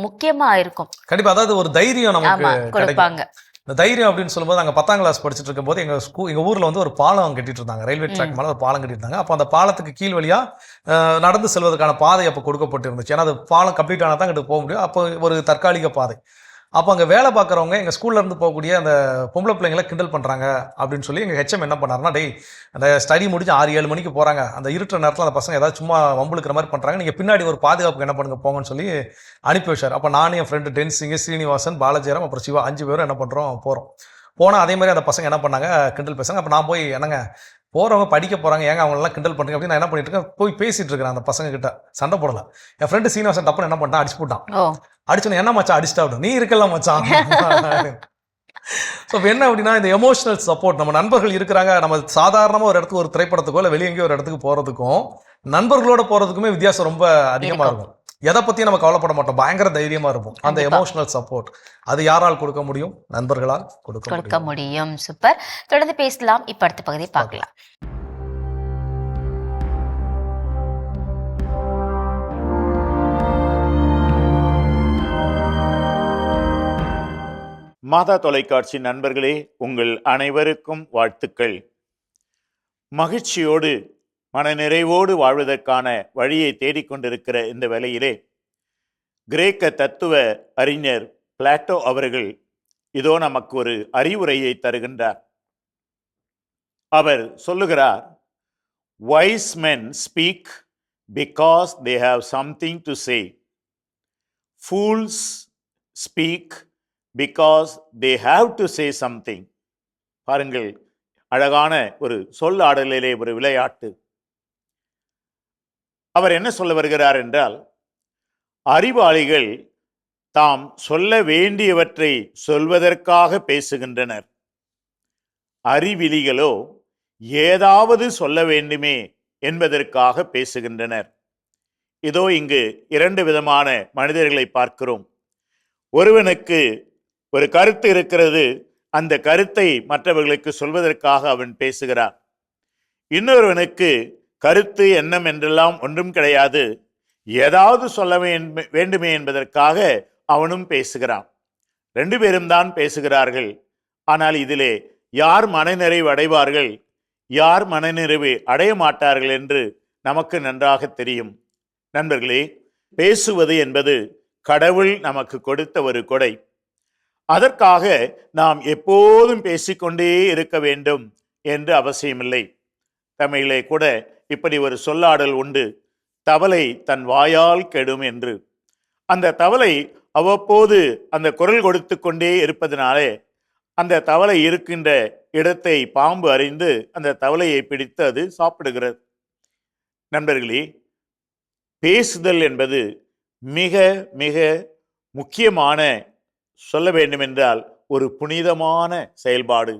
முக்கியமா இருக்கும். கண்டிப்பா, அதாவது ஒரு தைரியம் நமக்கு கொடுப்பாங்க. இந்த தைரியம் அப்படின்னு சொல்லும்போது, நாங்கள் 10ஆம் கிளாஸ் படிச்சுட்டு இருக்கும்போது எங்கள் ஊரில் வந்து ஒரு பாலம் கட்டிட்டு இருந்தாங்க, ரயில்வே ட்ராக் மேலே ஒரு பாலம் கட்டிட்டு. அப்போ அந்த பாலத்துக்கு கீழ் வழியா நடந்து செல்வதற்கான பாதை அப்போ கொடுக்கப்பட்டு இருந்துச்சு. ஏன்னா அது பாலம் கம்ப்ளீட் ஆனால் தான் இங்கிட்டு போக முடியும். அப்போ ஒரு தற்காலிக பாதை. அப்போ அங்கே வேலை பார்க்குறவங்க எங்கள் ஸ்கூல்ல இருந்து போகக்கூடிய அந்த பொம்பளை பிள்ளைங்களை கிண்டல் பண்ணுறாங்க அப்படின்னு சொல்லி எங்கள் ஹெச்எம் என்ன பண்ணாருன்னா, டேய் அந்த ஸ்டடி முடிஞ்சு 6-7 மணிக்கு போகிறாங்க, அந்த இருட்டுற நேரத்தில் அந்த பசங்க ஏதாவது சும்மா வம்புழுக்கிற மாதிரி பண்ணுறாங்க, நீங்கள் பின்னாடி ஒரு பாதுகாப்புக்கு என்ன பண்ணுங்க போங்கன்னு சொல்லி அனுப்பி வச்சார். அப்போ நானும் என் ஃப்ரெண்டு டென்சிங், ஸ்ரீனிவாசன், பாலஜெயராம், அப்புறம் சிவா 5 பேரும் என்ன பண்ணுறோம் போகிறோம். போனால் அதே மாதிரி அந்த பசங்க என்ன பண்ணாங்க, கிண்டல் பேசுறாங்க. அப்போ நான் போய் என்னங்க போகிறவங்க படிக்க போகிறாங்க, ஏங்க அவங்களெல்லாம் கிண்டல் பண்ணுங்க அப்படின்னு நான் என்ன பண்ணிட்டு இருக்கேன், போய் பேசிட்டு இருக்கிறேன் அந்த பசங்க கிட்ட. சண்டை போடல. என் ஃப்ரெண்டு சீனிவாசன் டப்புன்னு என்ன பண்ணிட்டான், அடிச்சு போட்டான். அடிச்சோன்னு என்ன மச்சான் அடிச்சுட்டா, நீ இருக்கலாம் மச்சான். ஸோ என்ன அப்படின்னா, இந்த எமோஷனல் சப்போர்ட் நம்ம நண்பர்கள் இருக்கிறாங்க. நம்ம சாதாரணமாக ஒரு இடத்துக்கு ஒரு திரைப்படத்துக்கோ இல்லை வெளியே எங்கேயோ ஒரு இடத்துக்கு போகிறதுக்கும் நண்பர்களோட போகிறதுக்குமே வித்தியாசம் ரொம்ப அதிகமாக இருக்கும். எதை பற்றியும் நம்ம கவலைப்பட மாட்டோம், பயங்கர தைரியமாக இருக்கும். அந்த எமோஷனல் சப்போர்ட் அது யாரால் கொடுக்க முடியும்? நண்பர்களால் கொடுக்க முடியும். சூப்பர், தொடர்ந்து பேசலாம். இப்போ அடுத்த பகுதியை பார்க்கலாம். மாதா தொலைக்காட்சி நண்பர்களே, உங்கள் அனைவருக்கும் வாழ்த்துக்கள். மகிழ்ச்சியோடு மனநிறைவோடு வாழ்வதற்கான வழியை தேடிக்கொண்டிருக்கிற இந்த வேளையிலே கிரேக்க தத்துவ அறிஞர் பிளாட்டோ அவர்கள் இதோ நமக்கு ஒரு அறிவுரையை தருகின்றார். அவர் சொல்லுகிறார், wise men speak because they have something to say. Fools speak because they have to say something. பாருங்கள், அழகான ஒரு சொல்லாடலிலே ஒரு விளையாட்டு. அவர் என்ன சொல்ல வருகிறார் என்றால், அறிவாளிகள் தாம் சொல்ல வேண்டியவற்றை சொல்வதற்காக பேசுகின்றனர். அறிவிலிகளோ ஏதாவது சொல்ல வேண்டுமே என்பதற்காக பேசுகின்றனர். இதோ இங்கு இரண்டு விதமான மனிதர்களை பார்க்கிறோம். ஒருவனுக்கு ஒரு கருத்து இருக்கிறது, அந்த கருத்தை மற்றவர்களுக்கு சொல்வதற்காக அவன் பேசுகிறான். இன்னொருவனுக்கு கருத்து எண்ணம் என்றெல்லாம் ஒன்றும் கிடையாது, ஏதாவது சொல்ல வேண்டுமே என்பதற்காக அவனும் பேசுகிறான். ரெண்டு பேரும் தான் பேசுகிறார்கள். ஆனால் இதிலே யார் மனநிறைவு அடைவார்கள், யார் மனநிறைவு அடைய மாட்டார்கள் என்று நமக்கு நன்றாக தெரியும். நண்பர்களே, பேசுவது என்பது கடவுள் நமக்கு கொடுத்த ஒரு கொடை. அதற்காக நாம் எப்போதும் பேசிக்கொண்டே இருக்க வேண்டும் என்று அவசியமில்லை. தமிழிலே கூட இப்படி ஒரு சொல்லாடல் உண்டு, தவளை தன் வாயால் கெடும் என்று. அந்த தவளை அவ்வப்போது அந்த குரல் கொடுத்து கொண்டே இருப்பதனாலே அந்த தவளை இருக்கின்ற இடத்தை பாம்பு அறிந்து அந்த தவளையை பிடித்து அது சாப்பிடுகிறது. நண்பர்களே, பேசுதல் என்பது மிக மிக முக்கியமான, சொல்ல வேண்டுமென்றால் ஒரு புனிதமான செயல்பாடு.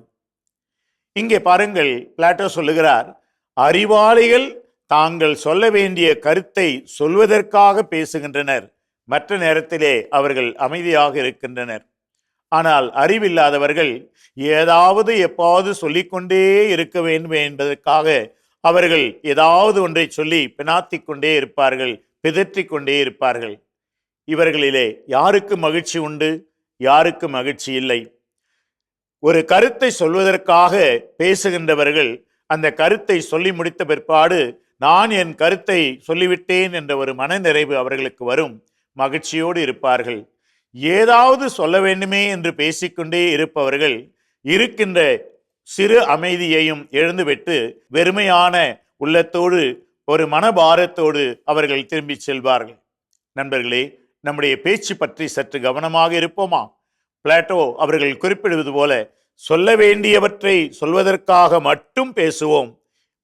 இங்கே பாருங்கள், பிளாட்டோ சொல்லுகிறார், அறிவாளிகள் தாங்கள் சொல்ல வேண்டிய கருத்தை சொல்வதற்காக பேசுகின்றனர், மற்ற நேரத்திலே அவர்கள் அமைதியாக இருக்கின்றனர். ஆனால் அறிவில்லாதவர்கள் ஏதாவது எப்பாவது சொல்லிக்கொண்டே இருக்க வேண்டும் என்பதற்காக அவர்கள் ஏதாவது ஒன்றை சொல்லி பினாத்திக் கொண்டே இருப்பார்கள், பிதற்றிக் கொண்டே இருப்பார்கள். இவர்களிலே யாருக்கு மகிழ்ச்சி உண்டு, யாருக்கு மகிழ்ச்சி இல்லை? ஒரு கருத்தை சொல்வதற்காக பேசுகின்றவர்கள் அந்த கருத்தை சொல்லி முடித்த பிற்பாடு நான் என் கருத்தை சொல்லிவிட்டேன் என்ற ஒரு மனநிறைவு அவர்களுக்கு வரும், மகிழ்ச்சியோடு இருப்பார்கள். ஏதாவது சொல்ல வேண்டுமே என்று பேசிக்கொண்டே இருப்பவர்கள் இருக்கின்ற சிறு அமைதியையும் எழுந்துவிட்டு வெறுமையான உள்ளத்தோடு ஒரு மனபாரத்தோடு அவர்கள் திரும்பி செல்வார்கள். நண்பர்களே, நம்முடைய பேச்சு பற்றி சற்று கவனமாக இருப்போமா? பிளாட்டோ அவர்கள் குறிப்பிடுவது போல சொல்ல வேண்டியவற்றை சொல்வதற்காக மட்டும் பேசுவோம்,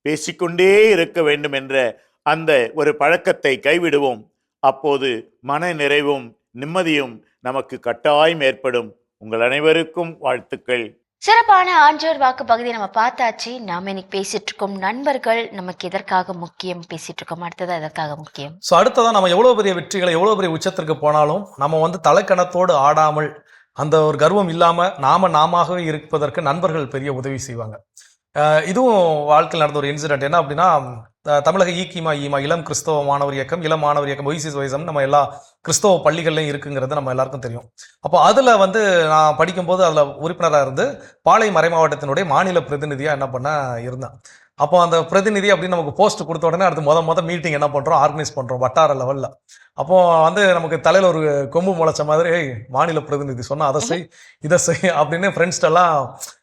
பேசிக்கொண்டே இருக்க வேண்டும் என்ற அந்த ஒரு பழக்கத்தை கைவிடுவோம். அப்போது மன நிறைவும் நிம்மதியும் நமக்கு கட்டாயம் ஏற்படும். உங்கள் அனைவருக்கும் வாழ்த்துக்கள். சிறப்பான ஆன்றோர் வாக்கு பகுதியை நம்ம பார்த்தாச்சு. நாம இன்னைக்கு பேசிட்டு இருக்கோம், நண்பர்கள் நமக்கு எதற்காக முக்கியம் பேசிட்டு இருக்கோம், அடுத்தது எதற்காக முக்கியம். ஸோ அடுத்ததான் நம்ம எவ்வளோ பெரிய வெற்றிகளை எவ்வளோ பெரிய உச்சத்திற்கு போனாலும் நம்ம தலைக்கணத்தோடு ஆடாமல் அந்த ஒரு கர்வம் இல்லாமல் நாமவே இருப்பதற்கு நண்பர்கள் பெரிய உதவி செய்வாங்க. இதுவும் வாழ்க்கையில் நடந்த ஒரு இன்சிடென்ட். என்ன அப்படின்னா, தமிழக ஈமா இளம் கிறிஸ்தவ மாணவர் இயக்கம், இளம் மாணவர் இயக்கம், ஒய்சிஸ் வைசம் நம்ம எல்லா கிறிஸ்தவ பள்ளிகள்லையும் இருக்குங்கிறது நம்ம எல்லாருக்கும் தெரியும். அப்போ அதில் நான் படிக்கும்போது அதில் உறுப்பினராக இருந்து பாளை மறை மாவட்டத்தினுடைய மாநில பிரதிநிதியாக என்ன பண்ண இருந்தேன். அப்போ அந்த பிரதிநிதி அப்படின்னு நமக்கு போஸ்ட் கொடுத்த உடனே அடுத்து முத மீட்டிங் என்ன பண்ணுறோம், ஆர்கனைஸ் பண்ணுறோம் வட்டார லெவலில். அப்போ நமக்கு தலையில் ஒரு கொம்பு முளைச்ச மாதிரி, மாநில பிரதிநிதி சொன்னால் அதை செய் இதை செய் அப்படின்னு ஃப்ரெண்ட்ஸ்டெல்லாம்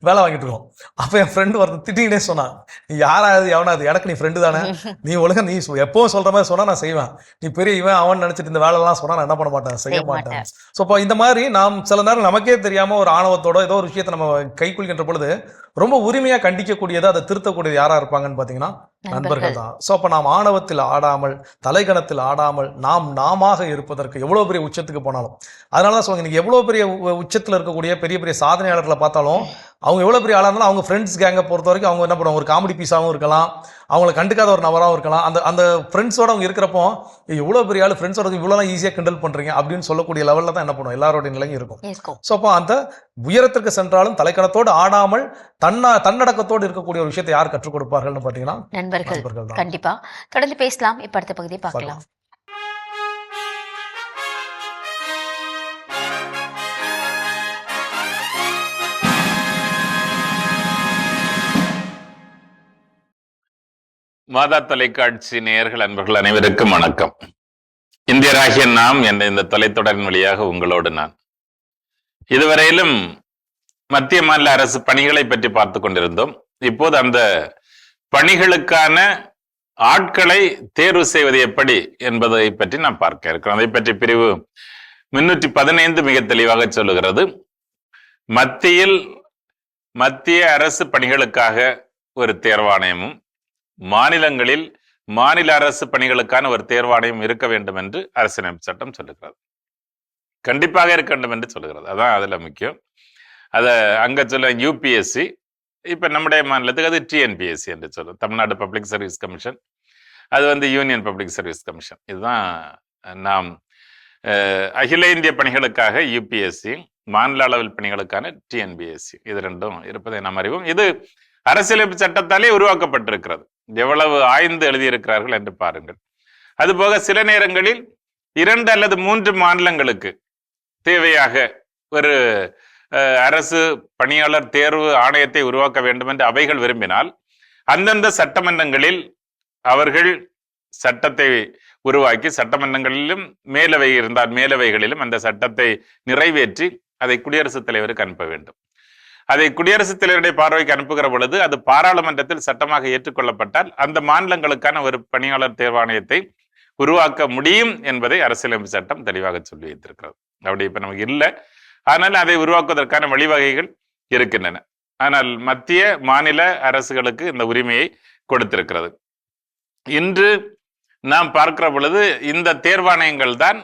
வேலை வாங்கிட்டு இருக்கோம். அப்போ என் ஃப்ரெண்டு ஒருத்தர் திட்டிகிட்டே சொன்னான், நீ யாராவது எவனாது, எனக்கு நீ ஃப்ரெண்டு தானே, நீ ஒழுங்கா நீ எப்பவும் சொல்கிற மாதிரி சொன்னால் நான் செய்வேன், நீ பெரிய இவன் அவன் நினச்சிட்டு இந்த வேலைலாம் சொன்னால் நான் என்ன பண்ண மாட்டேன், செய்ய மாட்டேன். ஸோ இப்போ இந்த மாதிரி நாம் சில நேரம் நமக்கே தெரியாமல் ஒரு ஆணவத்தோட ஏதோ ஒரு விஷயத்தை நம்ம கைக்குள்கின்ற பொழுது ரொம்ப உரிமையாக கண்டிக்கக்கூடியது, அதை திருத்தக்கூடியது யாராக இருப்பாங்கன்னு பார்த்தீங்கன்னா நண்பர்கள் தான். ஸோ அப்போ நாம் ஆணவத்தில் ஆடாமல், தலைகணத்தில் ஆடாமல் நாமாக இருப்பதற்கு எவ்வளோ பெரிய உச்சத்துக்கு போனாலும், அதனால தான் சொல்லுங்க, நீங்கள் எவ்வளோ பெரிய உச்சத்தில் இருக்கக்கூடிய பெரிய பெரிய சாதனையாளர்களை பார்த்தாலும் அவங்க எவ்வளோ பெரிய ஆளாக இருந்தாலும் அவங்க ஃப்ரெண்ட்ஸ் கேங்கை பொறுத்த வரைக்கும் அவங்க என்ன பண்ணுவாங்க, ஒரு காமெடி பீஸாகவும் இருக்கலாம், அவங்களை கண்டுக்காத ஒரு நபராகவும் இருக்கலாம். அந்த ஃப்ரெண்ட்ஸோட அவங்க இருக்கிறப்போ எவ்வளோ பெரிய ஆள், ஃப்ரெண்ட்ஸோட இவ்வளோலாம் ஈஸியாக கிண்டல் பண்ணுறீங்க அப்படின்னு சொல்லக்கூடிய லெவலில் தான் என்ன பண்ணுவோம், எல்லாரோடைய நிலையும் இருக்கும். ஸோ அப்போ அந்த உயரத்திற்கு சென்றாலும் தலைக்கணத்தோடு ஆடாமல் தன்னடக்கத்தோடு இருக்கக்கூடிய ஒரு விஷயத்தை யார் கற்றுக் கொடுப்பார்கள்னு பார்த்தீங்கன்னா நண்பர்கள் தான். கண்டிப்பா தொடர்ந்து பேசலாம். இப்ப அடுத்த பகுதியை பார்க்கலாம். மாதா தொலைக்காட்சி நேயர்கள் அன்பர்கள் அனைவருக்கும் வணக்கம். இந்தியராகிய நாம் என்ற இந்த தொலைத்தொடரின் வழியாக உங்களோடு நான் இதுவரையிலும் மத்திய மாநில அரசு பணிகளை பற்றி பார்த்து கொண்டிருந்தோம். இப்போது அந்த பணிகளுக்கான ஆட்களை தேர்வு செய்வது எப்படி என்பதை பற்றி நாம் பார்க்க இருக்கிறோம். அதை பற்றி பிரிவு 315 மிக தெளிவாக சொல்லுகிறது. மத்திய அரசு பணிகளுக்காக ஒரு தேர்வாணையமும் மாநிலங்களில் மாநில அரசு பணிகளுக்கான ஒரு தேர்வாணையம் இருக்க வேண்டும் என்று அரசியலமைப்பு சட்டம் சொல்லுகிறது. கண்டிப்பாக இருக்க வேண்டும் என்று சொல்லுகிறது. அதான் அதுல முக்கியம். அதை அங்க சொல்ல யூபிஎஸ்சி, இப்ப நம்முடைய மாநிலத்துக்கு அது டிஎன்பிஎஸ்சி என்று சொல்லும், தமிழ்நாடு பப்ளிக் சர்வீஸ் கமிஷன். அது யூனியன் பப்ளிக் சர்வீஸ் கமிஷன். இதுதான் நாம் அகில இந்திய பணிகளுக்காக யூபிஎஸ்சி, மாநில அளவில் பணிகளுக்கான டிஎன்பிஎஸ்சி, இது ரெண்டும் இருப்பதை நாம் அறிவோம். இது அரசியலமைப்பு சட்டத்தாலே உருவாக்கப்பட்டிருக்கிறது. எவ்வளவு ஆய்ந்து எழுதியிருக்கிறார்கள் என்று பாருங்கள். அதுபோக சில நேரங்களில் 2 அல்லது 3 மாநிலங்களுக்கு தேவையாக ஒரு அரசு பணியாளர் தேர்வு ஆணையத்தை உருவாக்க வேண்டும் என்று அவைகள் விரும்பினால் அந்தந்த சட்டமன்றங்களில் அவர்கள் சட்டத்தை உருவாக்கி, சட்டமன்றங்களிலும் மேலவை இருந்தால் மேலவைகளிலும் அந்த சட்டத்தை நிறைவேற்றி அதை குடியரசுத் தலைவருக்கு அனுப்ப வேண்டும். அதை குடியரசுத் தலைவருடைய பார்வைக்கு அனுப்புகிற பொழுது அது பாராளுமன்றத்தில் சட்டமாக ஏற்றுக்கொள்ளப்பட்டால் அந்த மாநிலங்களுக்கான ஒரு பணியாளர் தேர்வாணையத்தை உருவாக்க முடியும் என்பதை அரசியலமைப்பு சட்டம் தெளிவாக சொல்லி வைத்திருக்கிறது. அப்படி இப்ப நமக்கு இல்லை, ஆனால் அதை உருவாக்குவதற்கான வழிவகைகள் இருக்கின்றன. ஆனால் மத்திய மாநில அரசுகளுக்கு இந்த உரிமையை கொடுத்திருக்கிறது. இன்று நாம் பார்க்கிற பொழுது இந்த தேர்வாணையங்கள் தான்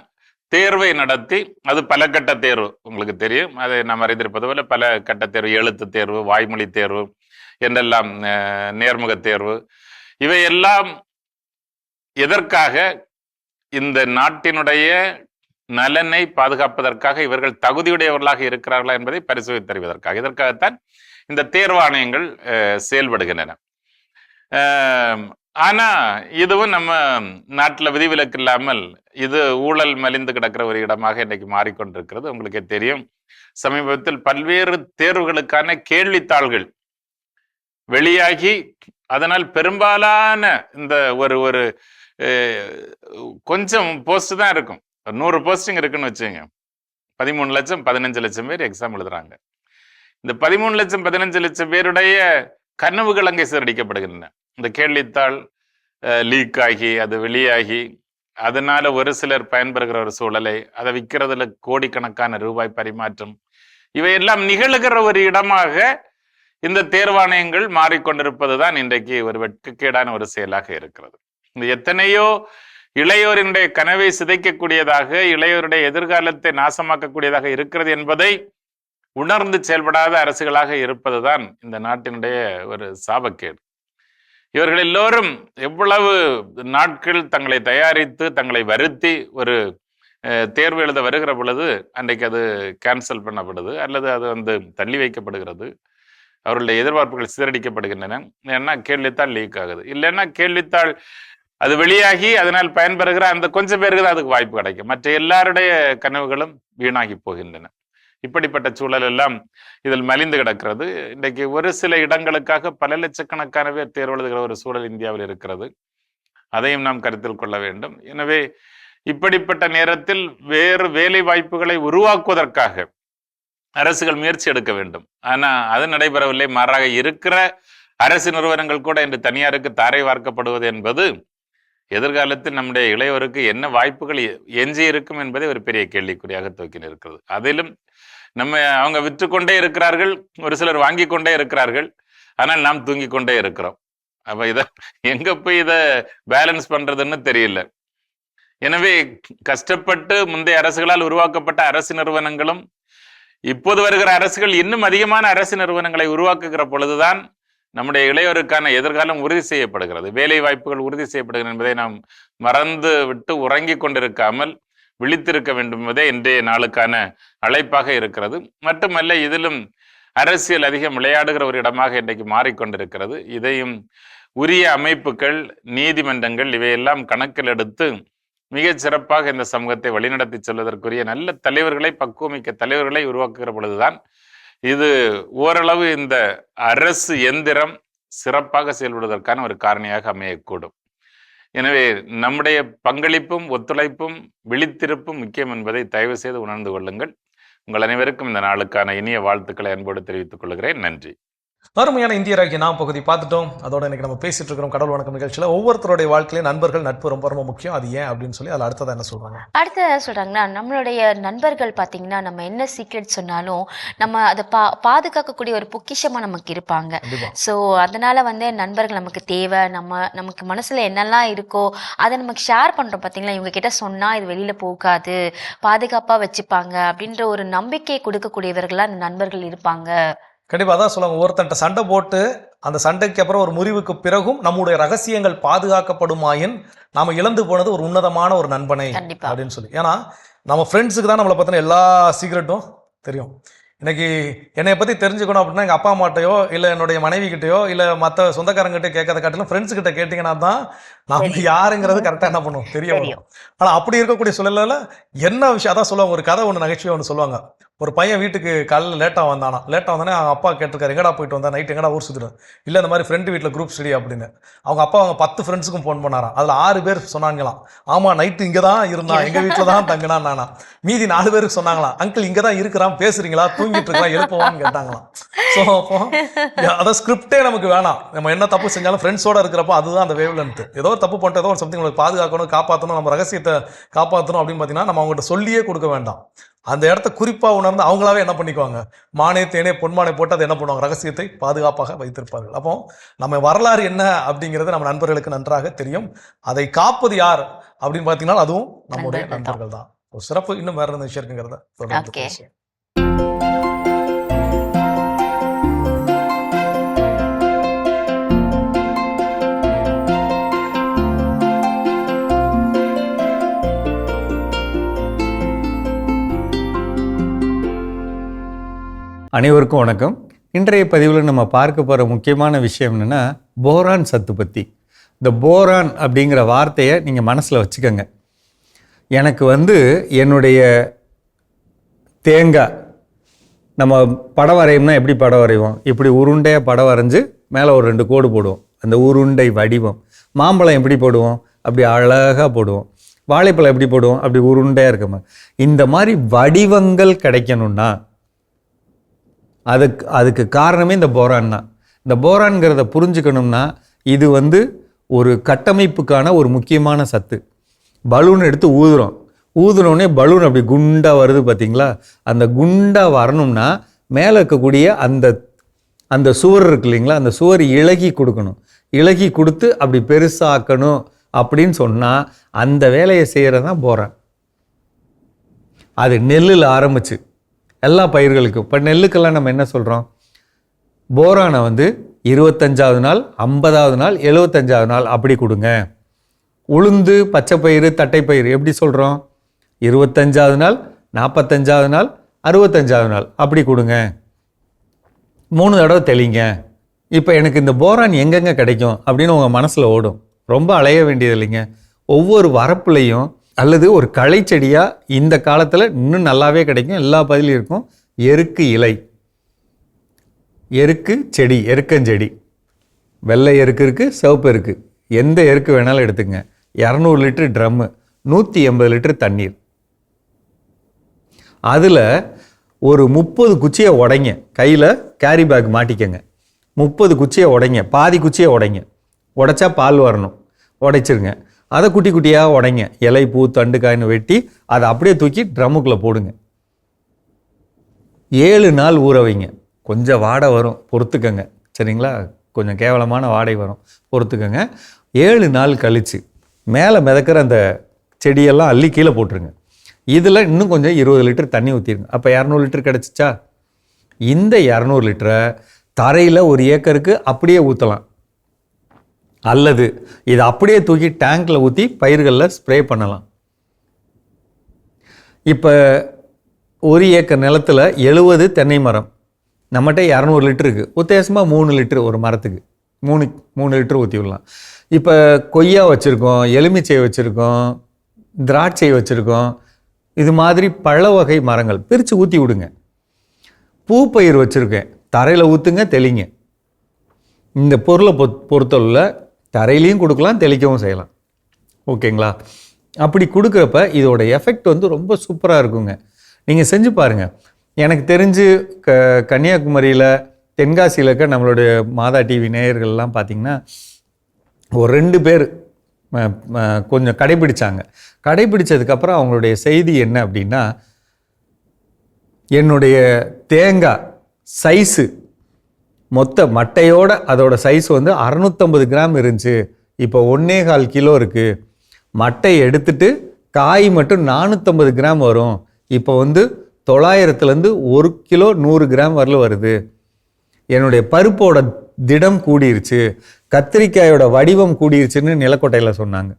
தேர்வை நடத்தி, அது பல கட்ட தேர்வு உங்களுக்கு தெரியும், அதை நாம் அறிந்திருப்பது போல பல கட்ட தேர்வு, எழுத்து தேர்வு, வாய்மொழி தேர்வு என்றெல்லாம், நேர்முக தேர்வு, இவையெல்லாம் எதற்காக? இந்த நாட்டினுடைய நலனை பாதுகாப்பதற்காக இவர்கள் தகுதியுடையவர்களாக இருக்கிறார்களா என்பதை பரிசோதித்து தருவதற்காக. இதற்காகத்தான் இந்த தேர்வாணையங்கள் செயல்படுகின்றன. ஆனா இதுவும் நம்ம நாட்டில் விதிவிலக்கு இல்லாமல் இது ஊழல் மலிந்து கிடக்கிற ஒரு இடமாக இன்னைக்கு மாறிக்கொண்டிருக்கிறது. உங்களுக்கே தெரியும், சமீபத்தில் பல்வேறு தேர்வுகளுக்கான கேள்வித்தாள்கள் வெளியாகி அதனால் பெரும்பாலான இந்த ஒரு கொஞ்சம் போஸ்ட் தான் இருக்கும். 100 போஸ்டிங் இருக்குன்னு வச்சுங்க, 13 லட்சம் 15 லட்சம் பேர் எக்ஸாம் எழுதுறாங்க. இந்த 13 லட்சம் 15 லட்சம் பேருடைய கனவுகள் அங்கே சிதறடிக்கப்படுகின்றன. இந்த கேள்வித்தாள் லீக் ஆகி அது வெளியாகி அதனால ஒரு சிலர் பயன்பெறுகிற ஒரு சூழலை, அதை விற்கிறதுல கோடிக்கணக்கான ரூபாய் பரிமாற்றம், இவையெல்லாம் நிகழுகிற ஒரு இடமாக இந்த தேர்வாணையங்கள் மாறிக்கொண்டிருப்பதுதான் இன்றைக்கு ஒரு வெட்கக்கேடான ஒரு செயலாக இருக்கிறது. இந்த எத்தனையோ இளையோரினுடைய கனவை சிதைக்கக்கூடியதாக, இளையோருடைய எதிர்காலத்தை நாசமாக்கக்கூடியதாக இருக்கிறது என்பதை உணர்ந்து செயல்படாத அரசுகளாக இருப்பதுதான் இந்த நாட்டினுடைய ஒரு சாபக்கேடு. இவர்கள் எல்லோரும் எவ்வளவு நாட்கள் தங்களை தயாரித்து தங்களை வருத்தி ஒரு தேர்வு எழுத வருகிற பொழுது அன்றைக்கு அது கேன்சல் பண்ணப்படுது அல்லது அது தள்ளி வைக்கப்படுகிறது. அவர்களுடைய எதிர்பார்ப்புகள் சிதறடிக்கப்படுகின்றன. ஏன்னா கேள்வித்தாள் லீக் ஆகுது, இல்லைன்னா கேள்வித்தாள் அது வெளியாகி அதனால் பயன்பெறுகிற அந்த கொஞ்சம் பேருக்கு தான் அதுக்கு வாய்ப்பு கிடைக்கும். மற்ற எல்லாருடைய கனவுகளும் வீணாகி போகின்றன. இப்படிப்பட்ட சூழல் எல்லாம் இதில் மலிந்து கிடக்கிறது. இன்றைக்கு ஒரு சில இடங்களுக்காக பல லட்சக்கணக்கான பேர் தேர்வு எழுதுகிற ஒரு சூழல் இந்தியாவில் இருக்கிறது. அதையும் நாம் கருத்தில் கொள்ள வேண்டும். எனவே இப்படிப்பட்ட நேரத்தில் வேறு வேலை வாய்ப்புகளை உருவாக்குவதற்காக அரசுகள் முயற்சி எடுக்க வேண்டும். ஆனா அது நடைபெறவில்லை. மாறாக இருக்கிற அரசு நிறுவனங்கள் கூட இன்று தனியாருக்கு தாரை வார்க்கப்படுவது என்பது எதிர்காலத்தில் நம்முடைய இளையோருக்கு என்ன வாய்ப்புகள் எஞ்சி இருக்கும் என்பதை ஒரு பெரிய கேள்விக்குறியாக துவக்கி இருக்கிறது. அதிலும் அவங்க விற்றுக்கொண்டே இருக்கிறார்கள், ஒரு சிலர் வாங்கி கொண்டே இருக்கிறார்கள், ஆனால் நாம் தூங்கி கொண்டே இருக்கிறோம். அப்ப இதை எங்க போய் இதை பேலன்ஸ் பண்றதுன்னு தெரியல. எனவே கஷ்டப்பட்டு முந்தைய அரசுகளால் உருவாக்கப்பட்ட அரசு நிறுவனங்களும் இப்போது வருகிற அரசுகள் இன்னும் அதிகமான அரசு நிறுவனங்களை உருவாக்குகிற பொழுதுதான் நம்முடைய இளையோருக்கான எதிர்காலம் உறுதி செய்யப்படுகிறது, வேலை வாய்ப்புகள் உறுதி செய்யப்படுகிறது என்பதை நாம் மறந்து விட்டு உறங்கி கொண்டிருக்காமல் விழித்திருக்க வேண்டும் என்பதே இன்றைய நாளுக்கான அழைப்பாக இருக்கிறது. மட்டுமல்ல, இதிலும் அரசியல் அதிகம் விளையாடுகிற ஒரு இடமாக இன்றைக்கு மாறிக்கொண்டிருக்கிறது. இதையும் உரிய அமைப்புகள், நீதிமன்றங்கள் இவையெல்லாம் கணக்கில் எடுத்து மிகச் சிறப்பாக இந்த சமூகத்தை வழிநடத்தி செல்வதற்குரிய நல்ல தலைவர்களை, பக்குவமிக்க தலைவர்களை உருவாக்குகிற பொழுதுதான் இது ஓரளவு இந்த அரசு எந்திரம் சிறப்பாக செயல்படுவதற்கான ஒரு காரணியாக அமையக்கூடும். எனவே நம்முடைய பங்களிப்பும் ஒத்துழைப்பும் விழித்திருப்பும் முக்கியம் என்பதை தயவு செய்து உணர்ந்து கொள்ளுங்கள். உங்கள் அனைவருக்கும் இந்த நாளுக்கான இனிய வாழ்த்துக்களை அன்போடு தெரிவித்துக் கொள்கிறேன். நன்றி. அருமையான இந்தியராகிய நாம் பகுதி பார்த்துட்டோம். அதோட இன்னைக்கு நம்ம பேசிட்டு இருக்கிறோம் கடவுள் வணக்கம் நிகழ்ச்சியில். ஒவ்வொருத்தருடைய வாழ்க்கையிலும் நண்பர்கள் நட்பு ரொம்ப ரொம்ப முக்கியம். அது ஏன் அப்படின்னு சொல்லி அதில் அடுத்ததான் என்ன சொல்றாங்க? அடுத்தது சொல்கிறாங்கன்னா, நம்மளுடைய நண்பர்கள் பார்த்திங்கன்னா நம்ம என்ன சீக்ரெட் சொன்னாலும் நம்ம அதை பாதுகாக்கக்கூடிய ஒரு பொக்கிஷமாக நமக்கு இருப்பாங்க. ஸோ அதனால் வந்து நண்பர்கள் நமக்கு தேவை. நமக்கு மனசில் என்னெல்லாம் இருக்கோ அதை நமக்கு ஷேர் பண்ணுறோம் பார்த்தீங்களா, இவங்க கிட்ட சொன்னால் இது வெளியில் போகாது, பாதுகாப்பாக வச்சுப்பாங்க அப்படின்ற ஒரு நம்பிக்கையை கொடுக்கக்கூடியவர்களாக அந்த நண்பர்கள் இருப்பாங்க. கண்டிப்பாக அதான் சொல்லுவாங்க, ஒருத்தன்ட்ட சண்டை போட்டு அந்த சண்டைக்கு அப்புறம் ஒரு முறிவுக்கு பிறகும் நம்முடைய ரகசியங்கள் பாதுகாக்கப்படுமாயின் நாம இழந்து போனது ஒரு உன்னதமான ஒரு நண்பனை அப்படின்னு சொல்லி. ஏன்னா நம்ம ஃப்ரெண்ட்ஸுக்கு தான் நம்மளை பற்றின எல்லா சீக்ரெட்டும் தெரியும். இன்னைக்கு என்னை பற்றி தெரிஞ்சுக்கணும் அப்படின்னா எங்கள் அப்பா அம்மாட்டையோ இல்லை என்னுடைய மனைவி கிட்டையோ இல்லை மற்ற சொந்தக்காரங்கிட்ட கேட்கறத காட்டிலும் ஃப்ரெண்ட்ஸ் கிட்ட கேட்டிங்கன்னா தான் நம்ம யாருங்கிறது கரெக்டாக என்ன பண்ணுவோம் தெரிய வரும். ஆனால் அப்படி இருக்கக்கூடிய சூழலில் என்ன விஷயம் அதான் சொல்லுவாங்க, ஒரு கதை ஒன்று நகைச்சுவை ஒன்று சொல்லுவாங்க. ஒரு பையன் வீட்டுக்கு காலையில் லேட்டாக வந்தானே அவங்க அப்பா கேட்டிருக்காரு, எங்கடா போயிட்டு வந்தா, நைட் எங்கடா ஊர் சுற்றிடும், இல்லை இந்த மாதிரி ஃப்ரெண்டு வீட்டில் குரூப் ஸ்டடி அப்படின்னு. அவங்க 10 ஃப்ரெண்ட்ஸுக்கும் ஃபோன் பண்ணாராம். அதில் 6 பேர் சொன்னாங்களாம், ஆமாம் நைட்டு இங்கே தான் இருந்தான், எங்கள் வீட்டில் தான் தங்கினான் நானா. மீதி 4 பேருக்கு சொன்னாங்களாம், அங்கிள் இங்கே தான் இருக்கிறான், பேசுறீங்களா, தூங்கிட்டு இருக்கலாம், எழுப்புவான்னு கேட்டாங்களாம். ஸோ அதை ஸ்கிரிப்டே நமக்கு வேணாம். நம்ம என்ன தப்பு செஞ்சாலும் ஃப்ரெண்ட்ஸோட இருக்கிறப்போ அதுதான் அந்த வேவ்லென்த். ஏதோ ஒரு தப்பு பண்ணிட்டு ஏதோ ஒரு சம்திங் உங்களுக்கு பாதுகாக்கணும், காப்பாற்றணும், நம்ம ரகசியத்தை காப்பாற்றணும் அப்படின்னு பார்த்தீங்கன்னா நம்ம அவங்ககிட்ட சொல்லியே கொடுக்க வேண்டாம். அந்த இடத்த குறிப்பாக உணர்ந்து அவங்களாவே என்ன பண்ணிக்குவாங்க, மானே தேனே பொன்மானை போட்டு அதை என்ன பண்ணுவாங்க, ரகசியத்தை பாதுகாப்பாக வைத்திருப்பார்கள். அப்போ நம்ம வரலாறு என்ன அப்படிங்கிறது நம்ம நண்பர்களுக்கு நன்றாக தெரியும். அதை காப்பது யார் அப்படின்னு பார்த்தீங்கன்னா அதுவும் நம்முடைய நண்பர்கள் தான். ஒரு சிறப்பு இன்னும் வேற விஷயம் இருக்குங்கிறத தொடர்ந்து பேசுவோம். அனைவருக்கும் வணக்கம். இன்றைய பதிவில் நம்ம பார்க்க போகிற முக்கியமான விஷயம் என்னென்னா போரான் சத்து பற்றி. இந்த போரான் அப்படிங்கிற வார்த்தையை நீங்கள் மனசில் வச்சுக்கோங்க. எனக்கு என்னுடைய தேங்காய், நம்ம படம் வரையும்னா எப்படி படம் வரைவோம், இப்படி உருண்டையாக படம் வரைஞ்சி மேலே ஒரு 2 கோடு போடுவோம், அந்த உருண்டை வடிவம். மாம்பழம் எப்படி போடுவோம், அப்படி அழகாக போடுவோம். வாழைப்பழம் எப்படி போடுவோம், அப்படி உருண்டையாக இருக்கமா. இந்த மாதிரி வடிவங்கள் கிடைக்கணும்னா அதுக்கு காரணமே இந்த போரான் தான். இந்த போரான்கிறத புரிஞ்சுக்கணும்னா இது ஒரு கட்டமைப்புக்கான ஒரு முக்கியமான சத்து. பலூன் எடுத்து ஊதுனோடனே பலூன் அப்படி குண்டாக வருது பார்த்தீங்களா, அந்த குண்டாக வரணும்னா மேலே இருக்கக்கூடிய அந்த சுவர் இருக்கு இல்லைங்களா, அந்த சுவர் இலகி கொடுக்கணும். இலகி கொடுத்து அப்படி பெருசாக்கணும் அப்படின்னு சொன்னால் அந்த வேலையை செய்கிறது தான் போரான். அது நெல்லில் ஆரம்பிச்சு எல்லா பயிர்களுக்கும். இப்போ நெல்லுக்கெல்லாம் நம்ம என்ன சொல்கிறோம், போரானை 25வது நாள், 50வது நாள், 75வது நாள் அப்படி கொடுங்க. உளுந்து, பச்சைப்பயிறு, தட்டைப்பயிறு எப்படி சொல்கிறோம், 25வது நாள், 45வது நாள், 65வது நாள் அப்படி கொடுங்க. 3 தடவை தெளிங்க. இப்போ எனக்கு இந்த போரான் எங்கெங்கே கிடைக்கும் அப்படின்னு உங்கள் மனசில் ஓடும். ரொம்ப அலைய வேண்டியது இல்லைங்க. ஒவ்வொரு வரப்புலையும் அல்லது ஒரு களை செடியாக இந்த காலத்தில் இன்னும் நல்லாவே கிடைக்கும், எல்லா பதிலும் இருக்கும். எருக்கு இலை, எருக்கு செடி, எருக்கஞ்செடி, வெள்ளை எருக்கு இருக்குது, சிவப்பு எருக்கு, எந்த எருக்கு வேணாலும் எடுத்துங்க. 200 லிட்டர் ட்ரம்மு, 180 லிட்டர் தண்ணீர். அதில் ஒரு 30 குச்சியை உடைங்க, கையில் கேரி பேக் மாட்டிக்கங்க. 30 குச்சியை உடைங்க, பாதி குச்சியை உடைங்க. உடைச்சா பால் வரணும், உடைச்சிருங்க. அதை குட்டி குட்டியாக உடைங்க, இலை பூ தண்டு காய்னு வெட்டி அதை அப்படியே தூக்கி ட்ரம்முக்குள்ளே போடுங்க. 7 நாள் ஊற வைங்க. கொஞ்சம் வாடை வரும், பொறுத்துக்கங்க சரிங்களா, கொஞ்சம் கேவலமான வாடை வரும், பொறுத்துக்கங்க. 7 நாள் கழித்து மேலே மிதக்கிற அந்த செடியெல்லாம் அள்ளி கீழே போட்டுருங்க. இதில் இன்னும் கொஞ்சம் 20 லிட்டர் தண்ணி ஊற்றிருங்க. அப்போ 200 லிட்டர் கிடச்சிச்சா. இந்த 200 லிட்டரை தரையில் 1 ஏக்கருக்கு அப்படியே ஊற்றலாம், அல்லது இதை அப்படியே தூக்கி டேங்கில் ஊற்றி பயிர்களில் ஸ்ப்ரே பண்ணலாம். இப்போ 1 ஏக்கர் நிலத்தில் 70 தென்னை மரம், நம்மகிட்ட 200 லிட்டருக்கு உத்தேசமாக 3 லிட்டர் ஒரு மரத்துக்கு 3 லிட்டர் ஊற்றி விடலாம். இப்போ கொய்யா வச்சுருக்கோம், எலுமிச்சை வச்சுருக்கோம், திராட்சை வச்சுருக்கோம், இது மாதிரி பழ வகை மரங்கள் பிரித்து ஊற்றி விடுங்க. பூ பயிர் வச்சுருக்கேன், தரையில் ஊற்றுங்க, தெளிங்க. இந்த பொருளை பொறுத்தவரையில் தரையிலையும் கொடுக்கலாம், தெளிக்கவும் செய்யலாம். ஓகேங்களா? அப்படி கொடுக்குறப்ப இதோட எஃபெக்ட் வந்து ரொம்ப சூப்பராக இருக்குங்க. நீங்கள் செஞ்சு பாருங்கள். எனக்கு தெரிஞ்சு கன்னியாகுமரியில், தென்காசியில் இருக்க நம்மளுடைய மாதா டிவி நேயர்கள்லாம் பார்த்திங்கன்னா ஒரு 2 பேர் கொஞ்சம் கடைபிடிச்சாங்க. கடைபிடிச்சதுக்கப்புறம் அவங்களுடைய செய்தி என்ன அப்படின்னா, என்னுடைய தேங்காய் சைஸு மொத்த மட்டையோட அதோட சைஸ் வந்து 650 கிராம் இருந்துச்சு, இப்போ 1.25 கிலோ இருக்குது. மட்டை எடுத்துட்டு காய் மட்டும் 450 கிராம் வரும், இப்போ வந்து 900லேருந்து 1 கிலோ 100 கிராம் வரல வருது. என்னுடைய பருப்போட திடம் கூடிருச்சு, கத்திரிக்காயோட வடிவம் கூடிருச்சுன்னு நிலக்கோட்டையில் சொன்னாங்க.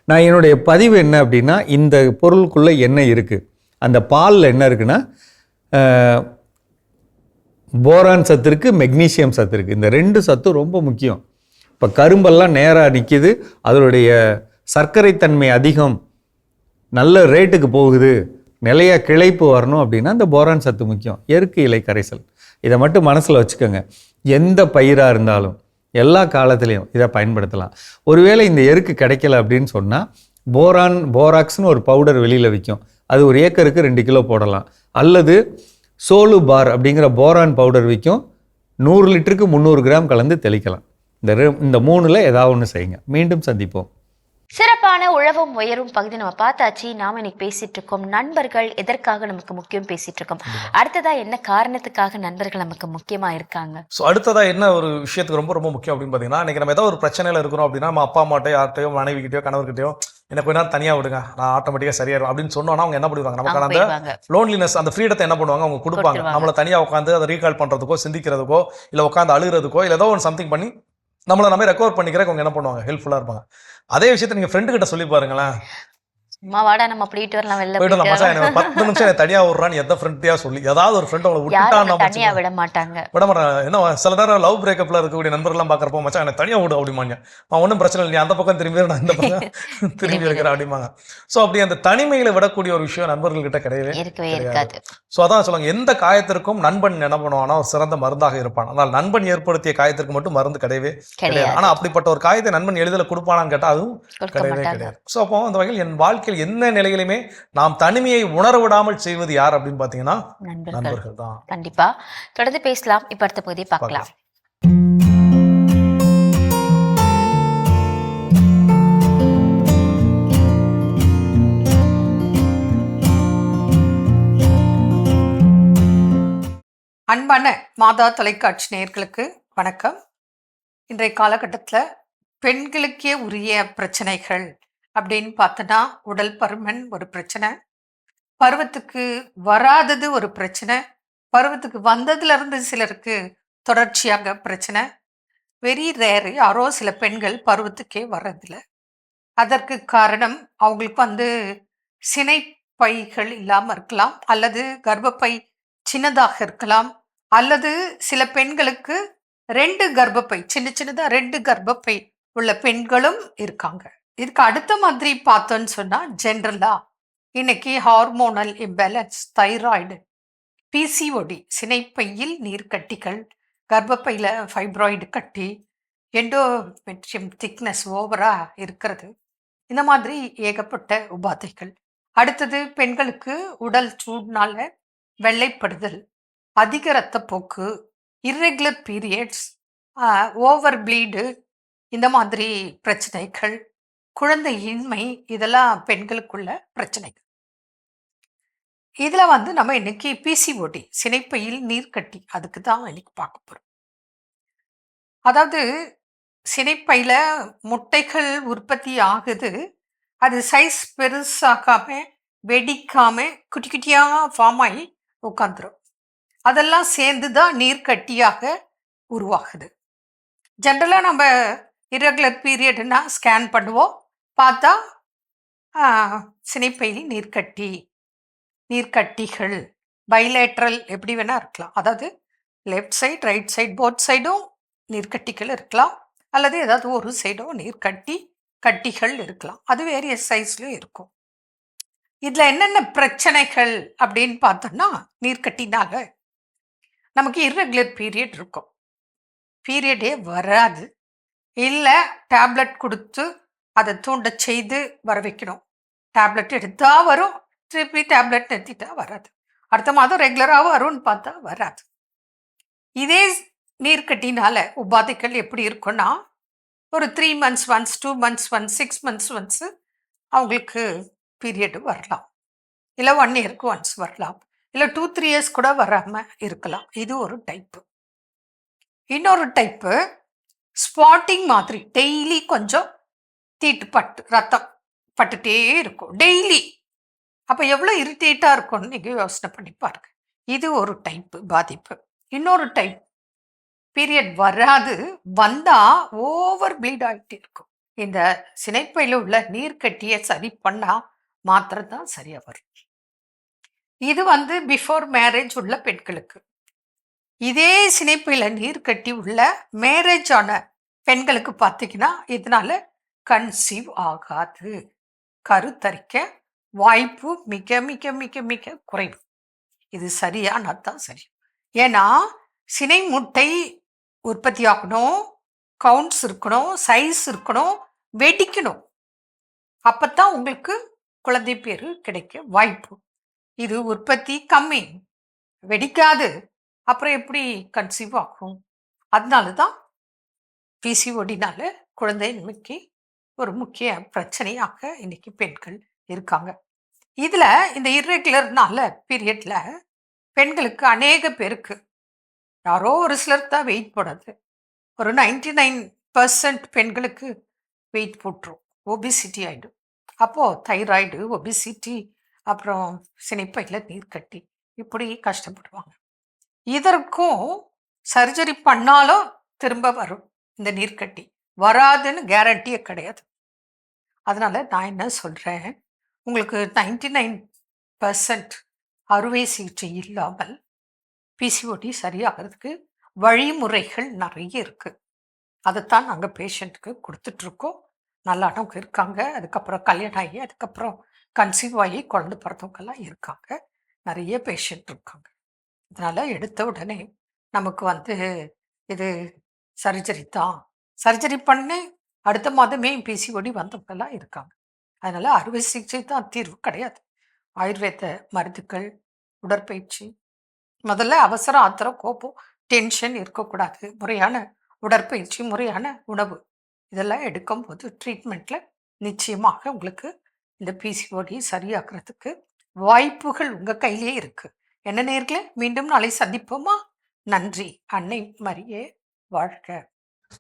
நான் என்னுடைய பதிவு என்ன அப்படின்னா, இந்த பொருளுக்குள்ளே என்ன இருக்குது, அந்த பாலில் என்ன இருக்குன்னா போரான் சத்து இருக்குது, மெக்னீசியம் சத்து இருக்குது. இந்த 2 சத்தும் ரொம்ப முக்கியம். இப்போ கரும்பெல்லாம் நேராக நிற்கிது, அதனுடைய சர்க்கரை தன்மை அதிகம், நல்ல ரேட்டுக்கு போகுது, நிலைய கிளைப்பு வரணும் அப்படின்னா இந்த போரான் சத்து முக்கியம். எருக்கு இலை கரைசல் இதை மட்டும் மனசில் வச்சுக்கோங்க. எந்த பயிராக இருந்தாலும் எல்லா காலத்துலேயும் இதை பயன்படுத்தலாம். ஒருவேளை இந்த எருக்கு கிடைக்கல அப்படின்னு சொன்னால் போராக்ஸ்னு ஒரு பவுடர் வெளியில் விற்கும், அது ஒரு ஏக்கருக்கு 2 கிலோ போடலாம். அல்லது சோலு பார் அப்படிங்கிற போரான் பவுடர் விற்கும், 100 லிட்டருக்கு 300 கிராம் கலந்து தெளிக்கலாம். இந்த 3ல் ஏதாவது ஒன்று செய்யுங்க. மீண்டும் சந்திப்போம். சிறப்பான உழவும் உயரும் பகுதி நம்ம பார்த்தாச்சு. நாம இன்னைக்கு பேசிட்டு இருக்கோம் நண்பர்கள் எதற்காக நமக்கு முக்கியம் பேசிட்டு இருக்கோம். அடுத்ததா என்ன காரணத்துக்காக நண்பர்கள் நமக்கு முக்கியமா இருக்காங்க? ஸோ அடுத்ததா என்ன ஒரு விஷயத்துக்கு ரொம்ப ரொம்ப முக்கியம் அப்படின்னு பார்த்தீங்கன்னா, இன்னைக்கு நம்ம ஏதாவது ஒரு பிரச்சனையில் இருக்கிறோம் அப்படின்னா, நம்ம அப்பா அம்மாட்டையோ யார்ட்டையோ மனைவிக்கிட்டையோ கணவர்கிட்டயோ எனக்கு கொஞ்ச நேரம் தனியாக விடுங்க, நான் ஆட்டோமேட்டிக்காக சரியாயிரும் அப்படின்னு சொன்னோன்னா அவங்க என்ன பண்ணுவாங்க, நமக்கான அந்த லோன்லினஸ் அந்த ஃப்ரீடத்தை என்ன பண்ணுவாங்க, அவங்க கொடுப்பாங்க. நம்மளை தனியாக உட்காந்து அதை ரீகால் பண்ணுறதுக்கோ, சிந்திக்கிறதுக்கோ, இல்லை உட்காந்து அழுகிறதுக்கோ, இல்லை ஏதோ ஒன்று சம்திங் பண்ணி நம்மளை நம்ம ரெக்கவர் பண்ணிக்கிறதுக்கு அவங்க என்ன பண்ணுவாங்க, ஹெல்ப்ஃபுல்லாக இருப்பாங்க. அதே விஷயத்தை நீங்கள் ஃப்ரெண்டு கிட்ட சொல்லி பாருங்களேன். அம்மா வாடா நம்ம போயிட்டு வரலாம், வெளில போயிட்டு வரலாம் மச்சான், எனக்கு 10 நிமிஷம் எனக்கு தனியாக விடுறான்னு எந்த ஃப்ரெண்ட்டையா சொல்லி ஏதாவது ஒரு ஃப்ரெண்ட் அவங்களை விட்டுட்டான்னு தனியா விட மாட்டாங்க. விட மாட்டாங்க. என்ன சில நேரம் லவ் பிரேக்கப்ல இருக்கக்கூடிய நண்பர்கள்லாம் பார்க்குறப்போ, மச்சான் எனக்கு தனியாக விடு அப்படிமாங்க. ஒன்றும் பிரச்சனை இல்லை, நீ அந்த பக்கம் திரும்பி நான் இந்த பக்கம் திரும்பி இருக்கிறேன் அப்படிமாங்க. ஸோ அப்படி அந்த தனிமையில விடக்கூடிய ஒரு விஷயம் நண்பர்கள் கிட்ட கிடையவே இருக்காது. ஸோ அதான் சொல்லுவாங்க, எந்த காயத்திற்கும் நண்பன் என்ன பண்ணுவானா ஒரு சிறந்த மருந்தாக இருப்பான். ஆனால் நண்பன் ஏற்படுத்திய காயத்திற்கு மட்டும் மருந்து கிடையவே கிடையாது. ஆனால் அப்படிப்பட்ட ஒரு காயத்தை நண்பன் எளிதில் கொடுப்பானான்னு கேட்டால் அதுவும் கிடையவே கிடையாது. ஸோ அப்போ அந்த வகையில் என் வாழ்க்கையில் எந்த நிலையிலுமே நாம் தனிமையை உணர விடாமல் செய்வது யார் அப்படின்னு பாத்தீங்கன்னா நண்பர்கள் தான். கண்டிப்பா தொடர்ந்து பேசலாம். இப்ப அடுத்த பகுதியை பார்க்கலாம். அன்பான மாதா தொலைக்காட்சி நேயர்களுக்கு வணக்கம். இன்றைய காலகட்டத்தில் பெண்களுக்கே உரிய பிரச்சனைகள் அப்படின்னு பார்த்தோன்னா, உடல் பருமன் ஒரு பிரச்சனை, பருவத்துக்கு வராதது ஒரு பிரச்சனை, பருவத்துக்கு வந்ததுலேருந்து சிலருக்கு தொடர்ச்சியாக பிரச்சனை, வெரி ரேரு யாரோ சில பெண்கள் பருவத்துக்கே வர்றதில்ல. அதற்கு காரணம் அவங்களுக்கு சினைப்பைகள் இல்லாமல் இருக்கலாம், அல்லது கர்ப்பப்பை சின்னதாக இருக்கலாம், அல்லது சில பெண்களுக்கு 2 கர்ப்பப்பை சின்னதாக 2 கர்ப்பப்பை உள்ள பெண்களும் இருக்காங்க. இதுக்கு அடுத்த மாதிரி பார்த்தோன்னு சொன்னால், ஜென்ரலா இன்னைக்கு ஹார்மோனல் இம்பேலன்ஸ், தைராய்டு, பிசிஓடி, சினைப்பையில் நீர்க்கட்டிகள், கர்ப்பப்பையில் ஃபைப்ராய்டு கட்டி, எண்டோமெட்ரியம் திக்னஸ் ஓவரா இருக்கிறது, இந்த மாதிரி ஏகப்பட்ட உபாதைகள். அடுத்தது பெண்களுக்கு உடல் சூடுனால வெள்ளைப்படுதல், அதிக இரத்தப்போக்கு, இர்ரெகுலர் பீரியட்ஸ், ஓவர் ப்ளீடு, இந்த மாதிரி பிரச்சனைகள், குழந்தையின்மை, இதெல்லாம் பெண்களுக்குள்ள பிரச்சனைகள். இதில் நம்ம இன்னைக்கு பிசிஓடி, சினைப்பையில் நீர்க்கட்டி, அதுக்கு தான் இன்னைக்கு பார்க்க போகிறோம். அதாவது சினைப்பையில் முட்டைகள் உற்பத்தி ஆகுது, அது சைஸ் பெருசாகாம வெடிக்காம குட்டி குட்டியாக ஃபார்ம் ஆகி உட்காந்துரும். அதெல்லாம் சேர்ந்து தான் நீர்க்கட்டியாக உருவாகுது. ஜென்ரலாக நம்ம இர்ரெகுலர் பீரியட்னா ஸ்கேன் பண்ணுவோம், பார்த்தா சினைப்பையில் நீர்க்கட்டிகள் பைலேட்ரல் எப்படி வேணால் இருக்கலாம். அதாவது left side, right side, both சைடும் நீர்க்கட்டிகள் இருக்கலாம், அல்லது ஏதாவது ஒரு சைடும் கட்டிகள் இருக்கலாம். அது வேரியஸ் சைஸ்லையும் இருக்கும். இதில் என்னென்ன பிரச்சனைகள் அப்படின்னு பார்த்தோம்னா, நீர்க்கட்டினால நமக்கு இர்ரெகுலர் பீரியட் இருக்கும். பீரியடே வராது. இல்லை டேப்லெட் கொடுத்து அதை தூண்ட செய்து வர வைக்கணும். டேப்லெட் எடுத்தா வரும், திருப்பி டேப்லெட் நிறுத்திட்டா வராது. அடுத்த மாதம் ரெகுலராக வரும்னு பார்த்தா வராது. இதே நீர்க்கட்டினால உபாதைகள் எப்படி இருக்குன்னா, ஒரு 3 months once, 2 months once, 6 months once அவங்களுக்கு பீரியடு வரலாம். இல்லை 1 yearக்கு ஒன்ஸ் வரலாம். இல்லை 2-3 years கூட வராமல் இருக்கலாம். இது ஒரு டைப்பு. இன்னொரு டைப்பு ஸ்பாட்டிங் மாதிரி, டெய்லி கொஞ்சம் தீட்டு ரத்தம் பட்டுட்டே இருக்கும் டெய்லி. அப்போ எவ்வளோ இரிட்டேட்டாக இருக்கும்னு நீங்கள் யோசனை பண்ணி பாருங்க. இது ஒரு டைப்பு பாதிப்பு. இன்னொரு டைப் பீரியட் வராது, வந்தால் ஓவர் ப்ளீட் ஆகிட்டே இருக்கும். இந்த சினைப்பையில் உள்ள நீர்க்கட்டியை சரி பண்ணால் மாத்திரம் தான் சரியாக வரும். இது பிஃபோர் மேரேஜ் உள்ள பெண்களுக்கு. இதே சினைப்பையில் நீர்க்கட்டி உள்ள மேரேஜ் ஆன பெண்களுக்கு பார்த்தீங்கன்னா இதனால கன்சீவ் ஆகாது, கருத்தரிக்க வாய்ப்பு மிக மிக மிக மிக குறைவு. இது சரியானதான் சரி. ஏன்னா சினை முட்டை உற்பத்தி ஆகணும், கவுண்ட்ஸ் இருக்கணும், சைஸ் இருக்கணும், வெடிக்கணும். அப்பத்தான் உங்களுக்கு குழந்தை பேர் கிடைக்க வாய்ப்பு. இது உற்பத்தி கம்மி, வெடிக்காது, அப்புறம் எப்படி கன்சீவ் ஆகும்? அதனால தான் பிசிஓடினால குழந்தையின்மைக்கு ஒரு முக்கிய பிரச்சனையாக இன்னைக்கு பெண்கள் இருக்காங்க. இதில் இந்த இர்ரெகுலர்னால பீரியட்ல பெண்களுக்கு அநேக பேருக்கு, யாரோ ஒரு சிலருக்கு தான் வெயிட் போடாது, ஒரு 99% பெண்களுக்கு வெயிட் போட்டுரும், ஒபிசிட்டி ஆகிடும். அப்போது தைராய்டு, ஒபிசிட்டி, அப்புறம் சினைப்பையில் நீர்க்கட்டி, இப்படி கஷ்டப்படுவாங்க. இதற்கும் சர்ஜரி பண்ணாலும் திரும்ப வரும் இந்த நீர்க்கட்டி, வராதுன்னு கேரண்டியே கிடையாது. அதனால் நான் என்ன சொல்கிறேன், உங்களுக்கு 99% அறுவை சிகிச்சை இல்லாமல் பிசிஓடி சரியாகிறதுக்கு வழிமுறைகள் நிறைய இருக்குது. அதைத்தான் நாங்கள் பேஷண்ட்டுக்கு கொடுத்துட்ருக்கோம். நல்லாட்டவங்க இருக்காங்க, அதுக்கப்புறம் கல்யாணம் ஆகி அதுக்கப்புறம் கன்சீவ் ஆகி குழந்தை பிறந்தவங்கெல்லாம் இருக்காங்க, நிறைய பேஷண்ட் இருக்காங்க. அதனால் எடுத்த உடனே நமக்கு இது சர்ஜரி தான், சர்ஜரி பண்ணி அடுத்த மாதமே பிசிஓடி வந்தவங்கெல்லாம் இருக்காங்க. அதனால் அறுவை சிகிச்சை தான் தீர்வு கிடையாது. ஆயுர்வேத மருந்துகள், உடற்பயிற்சி, முதல்ல அவசர ஆத்திரம், கோபம், டென்ஷன் இருக்கக்கூடாது. முறையான உடற்பயிற்சி, முறையான உணவு, இதெல்லாம் எடுக்கும்போது ட்ரீட்மெண்ட்டில் நிச்சயமாக உங்களுக்கு இந்த பிசிஓடி சரியாகிறதுக்கு வாய்ப்புகள் உங்கள் கையிலே இருக்குது. என்ன நேர்களே, மீண்டும் நாளை சந்திப்போமா? நன்றி. அன்னை மரியே வாழ்க.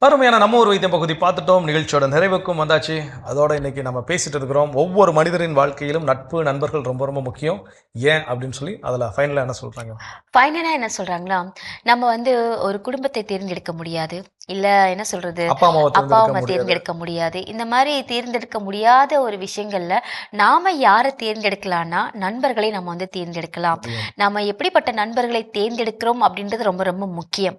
அருமையான நம்ம ஒரு வைத்தியம் பகுதி பார்த்துட்டோம். நிகழ்ச்சியோட நிறைவுக்கும் வந்தாச்சு. அதோட இன்னைக்கு நம்ம பேசிட்டு இருக்கிறோம், ஒவ்வொரு மனிதரின் வாழ்க்கையிலும் நட்பு, நண்பர்கள் ரொம்ப ரொம்ப முக்கியம். ஏன் அப்படின்னு சொல்லி அதில் ஃபைனலாக என்ன சொல்கிறாங்க? ஃபைனலாக என்ன சொல்கிறாங்களா, நம்ம ஒரு குடும்பத்தை தேர்ந்தெடுக்க முடியாது, இல்லை என்ன சொல்கிறது, அப்பா அம்மாவை தேர்ந்தெடுக்க முடியாது. இந்த மாதிரி தேர்ந்தெடுக்க முடியாத ஒரு விஷயங்களில் நாம் யாரை தேர்ந்தெடுக்கலாம்னா நண்பர்களை நம்ம தேர்ந்தெடுக்கலாம். நம்ம எப்படிப்பட்ட நண்பர்களை தேர்ந்தெடுக்கிறோம் அப்படின்றது ரொம்ப ரொம்ப முக்கியம்.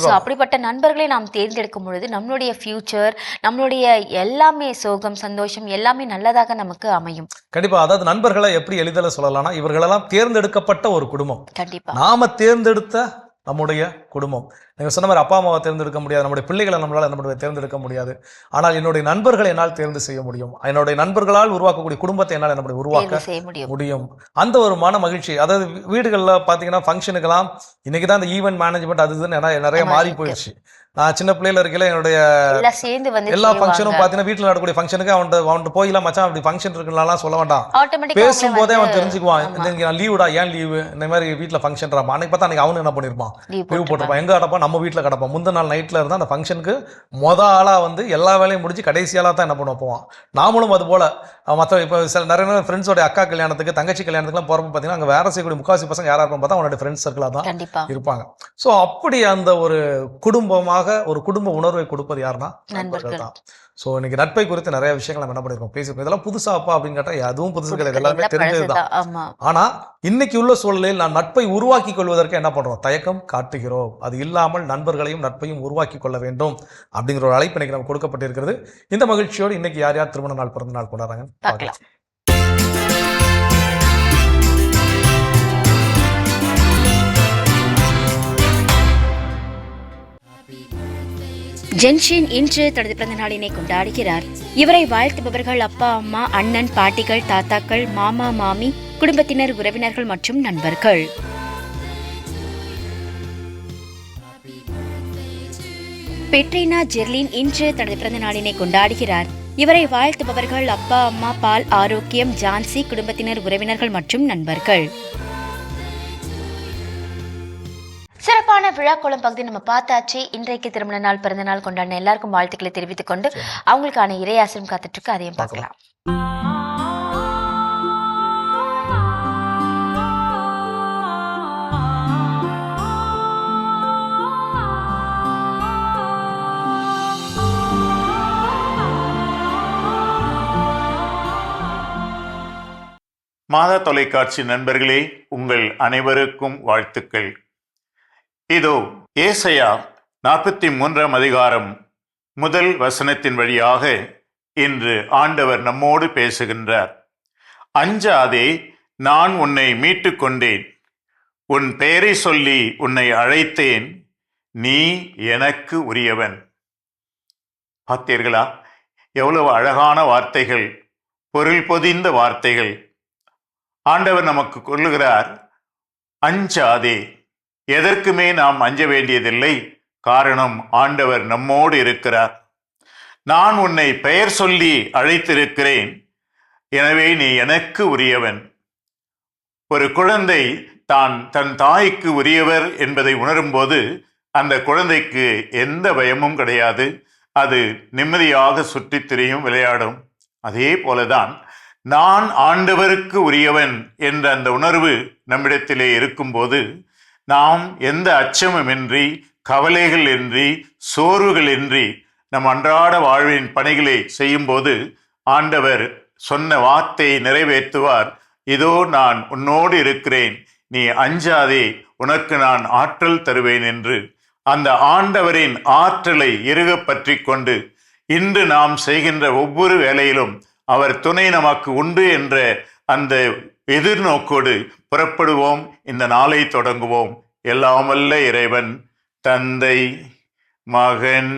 ஸோ அப்படிப்பட்ட நண்பர்களை நாம் தேர்ந்தெடுக்கும் பொழுது நம்மளுடைய ஃபியூச்சர், நம்மளுடைய எல்லாமே சோகம், சந்தோஷம் எல்லாமே நல்லதாக நமக்கு அமையும். கண்டிப்பா. அதாவது நண்பர்களை எப்படி எளிதில் சொல்லலாம்னா, இவர்களெல்லாம் தேர்ந்தெடுக்கப்பட்ட ஒரு குடும்பம். கண்டிப்பா நாம தேர்ந்தெடுத்த நம்முடைய குடும்பம். நீங்கள் சொன்ன மாதிரி அப்பா அம்மாவை தேர்ந்தெடுக்க முடியாது, நம்முடைய பிள்ளைகளை நம்மளால் தேர்ந்தெடுக்க முடியாது. ஆனால் என்னுடைய நண்பர்களை என்னால் தேர்ந்து செய்ய முடியும். என்னுடைய நண்பர்களால் உருவாக்கக்கூடிய குடும்பத்தை என்னால் நம்முடைய உருவாக்க முடியும். அந்த ஒரு மன மகிழ்ச்சி. அதாவது வீடுகளில் பார்த்தீங்கன்னா ஃபங்க்ஷனுக்கெல்லாம் இன்னைக்கு தான் இந்த ஈவென்ட் மேனேஜ்மெண்ட் அது நிறைய மாறி போயிடுச்சு. நான் சின்ன பிள்ளையில இருக்கையில என்னுடைய எல்லா ஃபங்க்ஷனும் பார்த்தீங்கன்னா வீட்டில் நடக்கக்கூடிய ஃபங்க்ஷனுக்கு அவன்கிட்ட போயிலாம் மச்சான் அப்படி ஃபங்க்ஷன் இருக்குலாம் சொல்ல வேண்டாம், பேசும்போதே அவன் தெரிஞ்சுக்குவான். இன்னைக்கு நான் லீவுடா, ஏன் லீவு, இந்த மாதிரி வீட்டில் ஃபங்க்ஷன் அன்னைக்கு பார்த்தா அன்னைக்கு அவனு என்ன பண்ணிருப்பான், லீவ் போட்டிருப்பான். எங்க கிடப்பான், நம்ம வீட்டில் கிடப்பான். முந்தின நாள் நைட்ல இருந்தால் அந்த ஃபங்க்ஷனுக்கு ஆளா எல்லா வேலையும் முடிஞ்சு கடைசி ஆளா தான் என்ன பண்ணுவோம் போவான். நாமளும் அது போல மற்ற இப்போ சில நிறைய ஃப்ரெண்ட்ஸோட அக்கா கல்யாணத்துக்கு, தங்கச்சி கல்யாணத்துக்குலாம் போறப்ப பார்த்தீங்கன்னா அங்கே வேற செய்யக்கூடிய முக்காசி பசங்க யாரா இருப்பாங்க பார்த்தா அவனோட ஃப்ரெண்ட்ஸ் சர்க்கிளாக தான் இருப்பாங்க. ஸோ அப்படி அந்த ஒரு குடும்பமாக ஒரு குடும்ப உணர்வை கொடுப்பது யாருன்னா நண்பர்கள் தான். ஸோ இன்னைக்கு நட்பை குறித்து நிறைய விஷயங்கள் நம்ம என்ன பண்ணிருக்கோம், பேசியிருக்கோம். இதெல்லாம் புதுசாப்பா அப்படின்னு கேட்டால் அதுவும் புதுசு கிடையாது, எல்லாமே தெரிஞ்சதுதான். ஆனா இன்னைக்கு உள்ள சூழலில் நான் நட்பை உருவாக்கி கொள்வதற்கு என்ன பண்றோம், தயக்கம் காட்டுகிறோம். அது இல்லாமல் நண்பர்களையும் நட்பையும் உருவாக்கி கொள்ள வேண்டும் அப்படிங்கிற ஒரு அழைப்பு இன்னைக்கு நம்ம கொடுக்கப்பட்டிருக்கிறது. இந்த மகிழ்ச்சியோடு இன்னைக்கு யார் யார் திருமண நாள், பிறந்த நாள் கொண்டாடுறாங்க பார்க்கலாம். Happy birthday. ஜென்ஷின் இன்று தனது பிறந்த நாளினை கொண்டாடுகிறார். இவரை வாழ்த்துபவர்கள் அப்பா, அம்மா, அண்ணன், பாட்டிகள், தாத்தாக்கள், மாமா, மாமி, குடும்பத்தினர், உறவினர்கள் மற்றும் நண்பர்கள். பெட்ரினா ஜெர்லின் இன்று தனது பிறந்த நாளினை கொண்டாடுகிறார். இவரை வாழ்த்துபவர்கள் அப்பா, அம்மா, பால், ஆரோக்கியம், ஜான்சி, குடும்பத்தினர், உறவினர்கள் மற்றும் நண்பர்கள். சிறப்பான விழாக்கோளம் பகுதி நம்ம பார்த்தாச்சு. இன்றைக்கு திருமண நாள், பிறந்த நாள் கொண்டாடின எல்லாருக்கும் வாழ்த்துக்களை தெரிவித்துக் கொண்டு அவங்களுக்கான இறையாசிரம் காத்துட்டு இருக்கு, அதையும் பார்க்கலாம். மாதா தொலைக்காட்சி நண்பர்களே, உங்கள் அனைவருக்கும் வாழ்த்துக்கள். இதோ ஏசாயா 43ஆம் அதிகாரம் முதல் வசனத்தின் வழியாக இன்று ஆண்டவர் நம்மோடு பேசுகின்றார். அஞ்சாதே, நான் உன்னை மீட்டு கொண்டேன், உன் பெயரை சொல்லி உன்னை அழைத்தேன், நீ எனக்கு உரியவன். பார்த்தீர்களா, எவ்வளவு அழகான வார்த்தைகள், பொருள் பொதிந்த வார்த்தைகள். ஆண்டவர் நமக்கு சொல்லுகிறார், அஞ்சாதே. எதற்குமே நாம் அஞ்ச வேண்டியதில்லை. காரணம், ஆண்டவர் நம்மோடு இருக்கிறார். நான் உன்னை பெயர் சொல்லி அழைத்திருக்கிறேன், எனவே நீ எனக்கு உரியவன். ஒரு குழந்தை தன் தாய்க்கு உரியவர் என்பதை உணரும்போது அந்த குழந்தைக்கு எந்த பயமும் கிடையாது. அது நிம்மதியாக சுற்றித் திரியும், விளையாடும். அதே போலதான் நான் ஆண்டவருக்கு உரியவன் என்ற அந்த உணர்வு நம்மிடத்திலே இருக்கும்போது நாம் எந்த அச்சமுமின்றி, கவலைகள் இன்றி, சோர்வுகள் இன்றி நம் அன்றாட வாழ்வின் பணிகளை செய்யும்போது ஆண்டவர் சொன்ன வார்த்தையை நிறைவேற்றுவார். இதோ நான் உன்னோடு இருக்கிறேன், நீ அஞ்சாதே, உனக்கு நான் ஆற்றல் தருவேன் என்று. அந்த ஆண்டவரின் ஆற்றலை இறுக பற்றி கொண்டு இன்று நாம் செய்கின்ற ஒவ்வொரு வேலையிலும் அவர் துணை நமக்கு உண்டு என்ற அந்த எதிர்நோக்கோடு புறப்படுவோம். இந்த நாளை தொடங்குவோம். எல்லாம் வல்ல இறைவன், தந்தை, மகன்,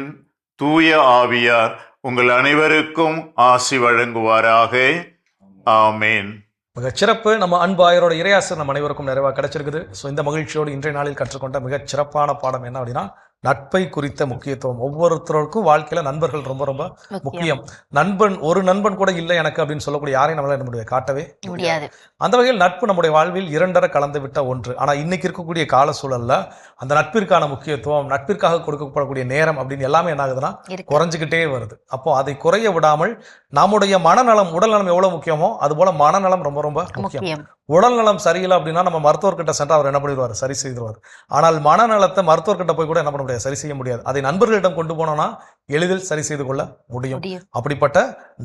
தூய ஆவியார் உங்கள் அனைவருக்கும் ஆசி வழங்குவாராக. ஆமேன். மிகச்சிறப்பு. நம்ம அன்பு ஆயரோட இறையாசர் நம்ம அனைவருக்கும் நிறைவாக கிடைச்சிருக்குது. ஸோ இந்த மகிழ்ச்சியோடு இன்றைய நாளில் கற்றுக்கொண்ட மிகச் சிறப்பான பாடம் என்ன அப்படின்னா, நட்பை குறித்த முக்கியத்துவம். ஒவ்வொருத்தருக்கும் வாழ்க்கையில நண்பர்கள் ரொம்ப ரொம்ப முக்கியம். ஒரு நண்பன் கூட இல்லை எனக்கு அப்படின்னு சொல்லக்கூடிய யாரையும் நம்மளால நம்முடைய காட்டவே முடியாது. அந்த வகையில் நட்பு நம்முடைய வாழ்வில் இரண்டரை கலந்து விட்ட ஒன்று. ஆனா இன்னைக்கு இருக்கக்கூடிய கால சூழல்ல அந்த நட்பிற்கான முக்கியத்துவம், நட்பிற்காக கொடுக்கப்படக்கூடிய நேரம் அப்படின்னு எல்லாமே என்ன ஆகுதுன்னா குறைஞ்சிக்கிட்டே வருது. அப்போ அதை குறைய விடாமல் நம்முடைய மனநலம், உடல் நலம் எவ்வளவு முக்கியமோ அது போல மனநலம் ரொம்ப ரொம்ப முக்கியம். உடல் நலம் சரியில்லை அப்படின்னா நம்ம மருத்துவர்கிட்ட சென்று அவர் என்ன பண்ணிடுவார், சரி செய்துருவார். ஆனால் மனநலத்தை மருத்துவர்கிட்ட போய் கூட என்ன பண்ண முடியாது, சரி செய்ய முடியாது. அதை நண்பர்களிடம் கொண்டு போனோம்னா எளிதில் சரி செய்து கொள்ள முடியும். அப்படிப்பட்ட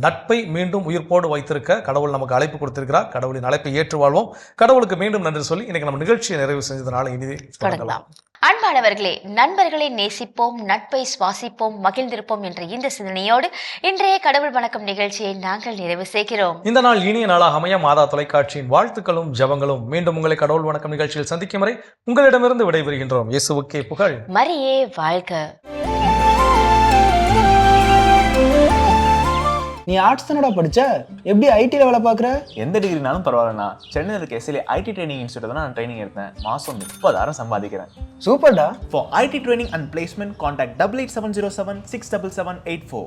நட்பை மீண்டும் உயிர்ப்போடு வைத்திருக்க கடவுள் நமக்கு அழைப்பு கொடுத்திருக்கிறார். கடவுளின் அழைப்பை ஏற்று வாழ்வோம். கடவுளுக்கு மீண்டும் நன்றி சொல்லி இன்னைக்கு நம்ம நிகழ்ச்சியை நிறைவு செஞ்சதுனால இனிதே தொடங்கலாம். அன்பானவர்களே, நண்பர்களை நேசிப்போம், நட்பை சுவாசிப்போம், மகிழ்ந்திருப்போம் என்ற இந்த சிந்தனையோடு இன்றைய கடவுள் வணக்கம் நிகழ்ச்சியை நாங்கள் நிறைவு செய்கிறோம். இந்த நாள் இனிய நாளாக அமைய மாதா தொலைக்காட்சியின் வாழ்த்துக்களும் ஜெபங்களும். மீண்டும் உங்களை கடவுள் வணக்கம் நிகழ்ச்சியில் சந்திக்கும் வரை உங்களிடமிருந்து விடைபெறுகின்றோம். இயேசுவுக்கே புகழ், மரியே வாழ்க. நீ ஆர்ட்ஸ் தானடா படிச்ச, எப்படி ஐடில வேலை பார்க்குற? எந்த டிகிரினாலும் பரவாயில்லண்ணா. சென்னையில் இருக்க எஸ்எல்ஏ ஐடி ட்ரைனிங் இன்ஸ்டியூட் தான் நான் ட்ரைனிங் எடுத்தேன். மாதம் 30,000 சம்பாதிக்கிறேன். சூப்பர்டா. For IT training and placement, contact 8870767784.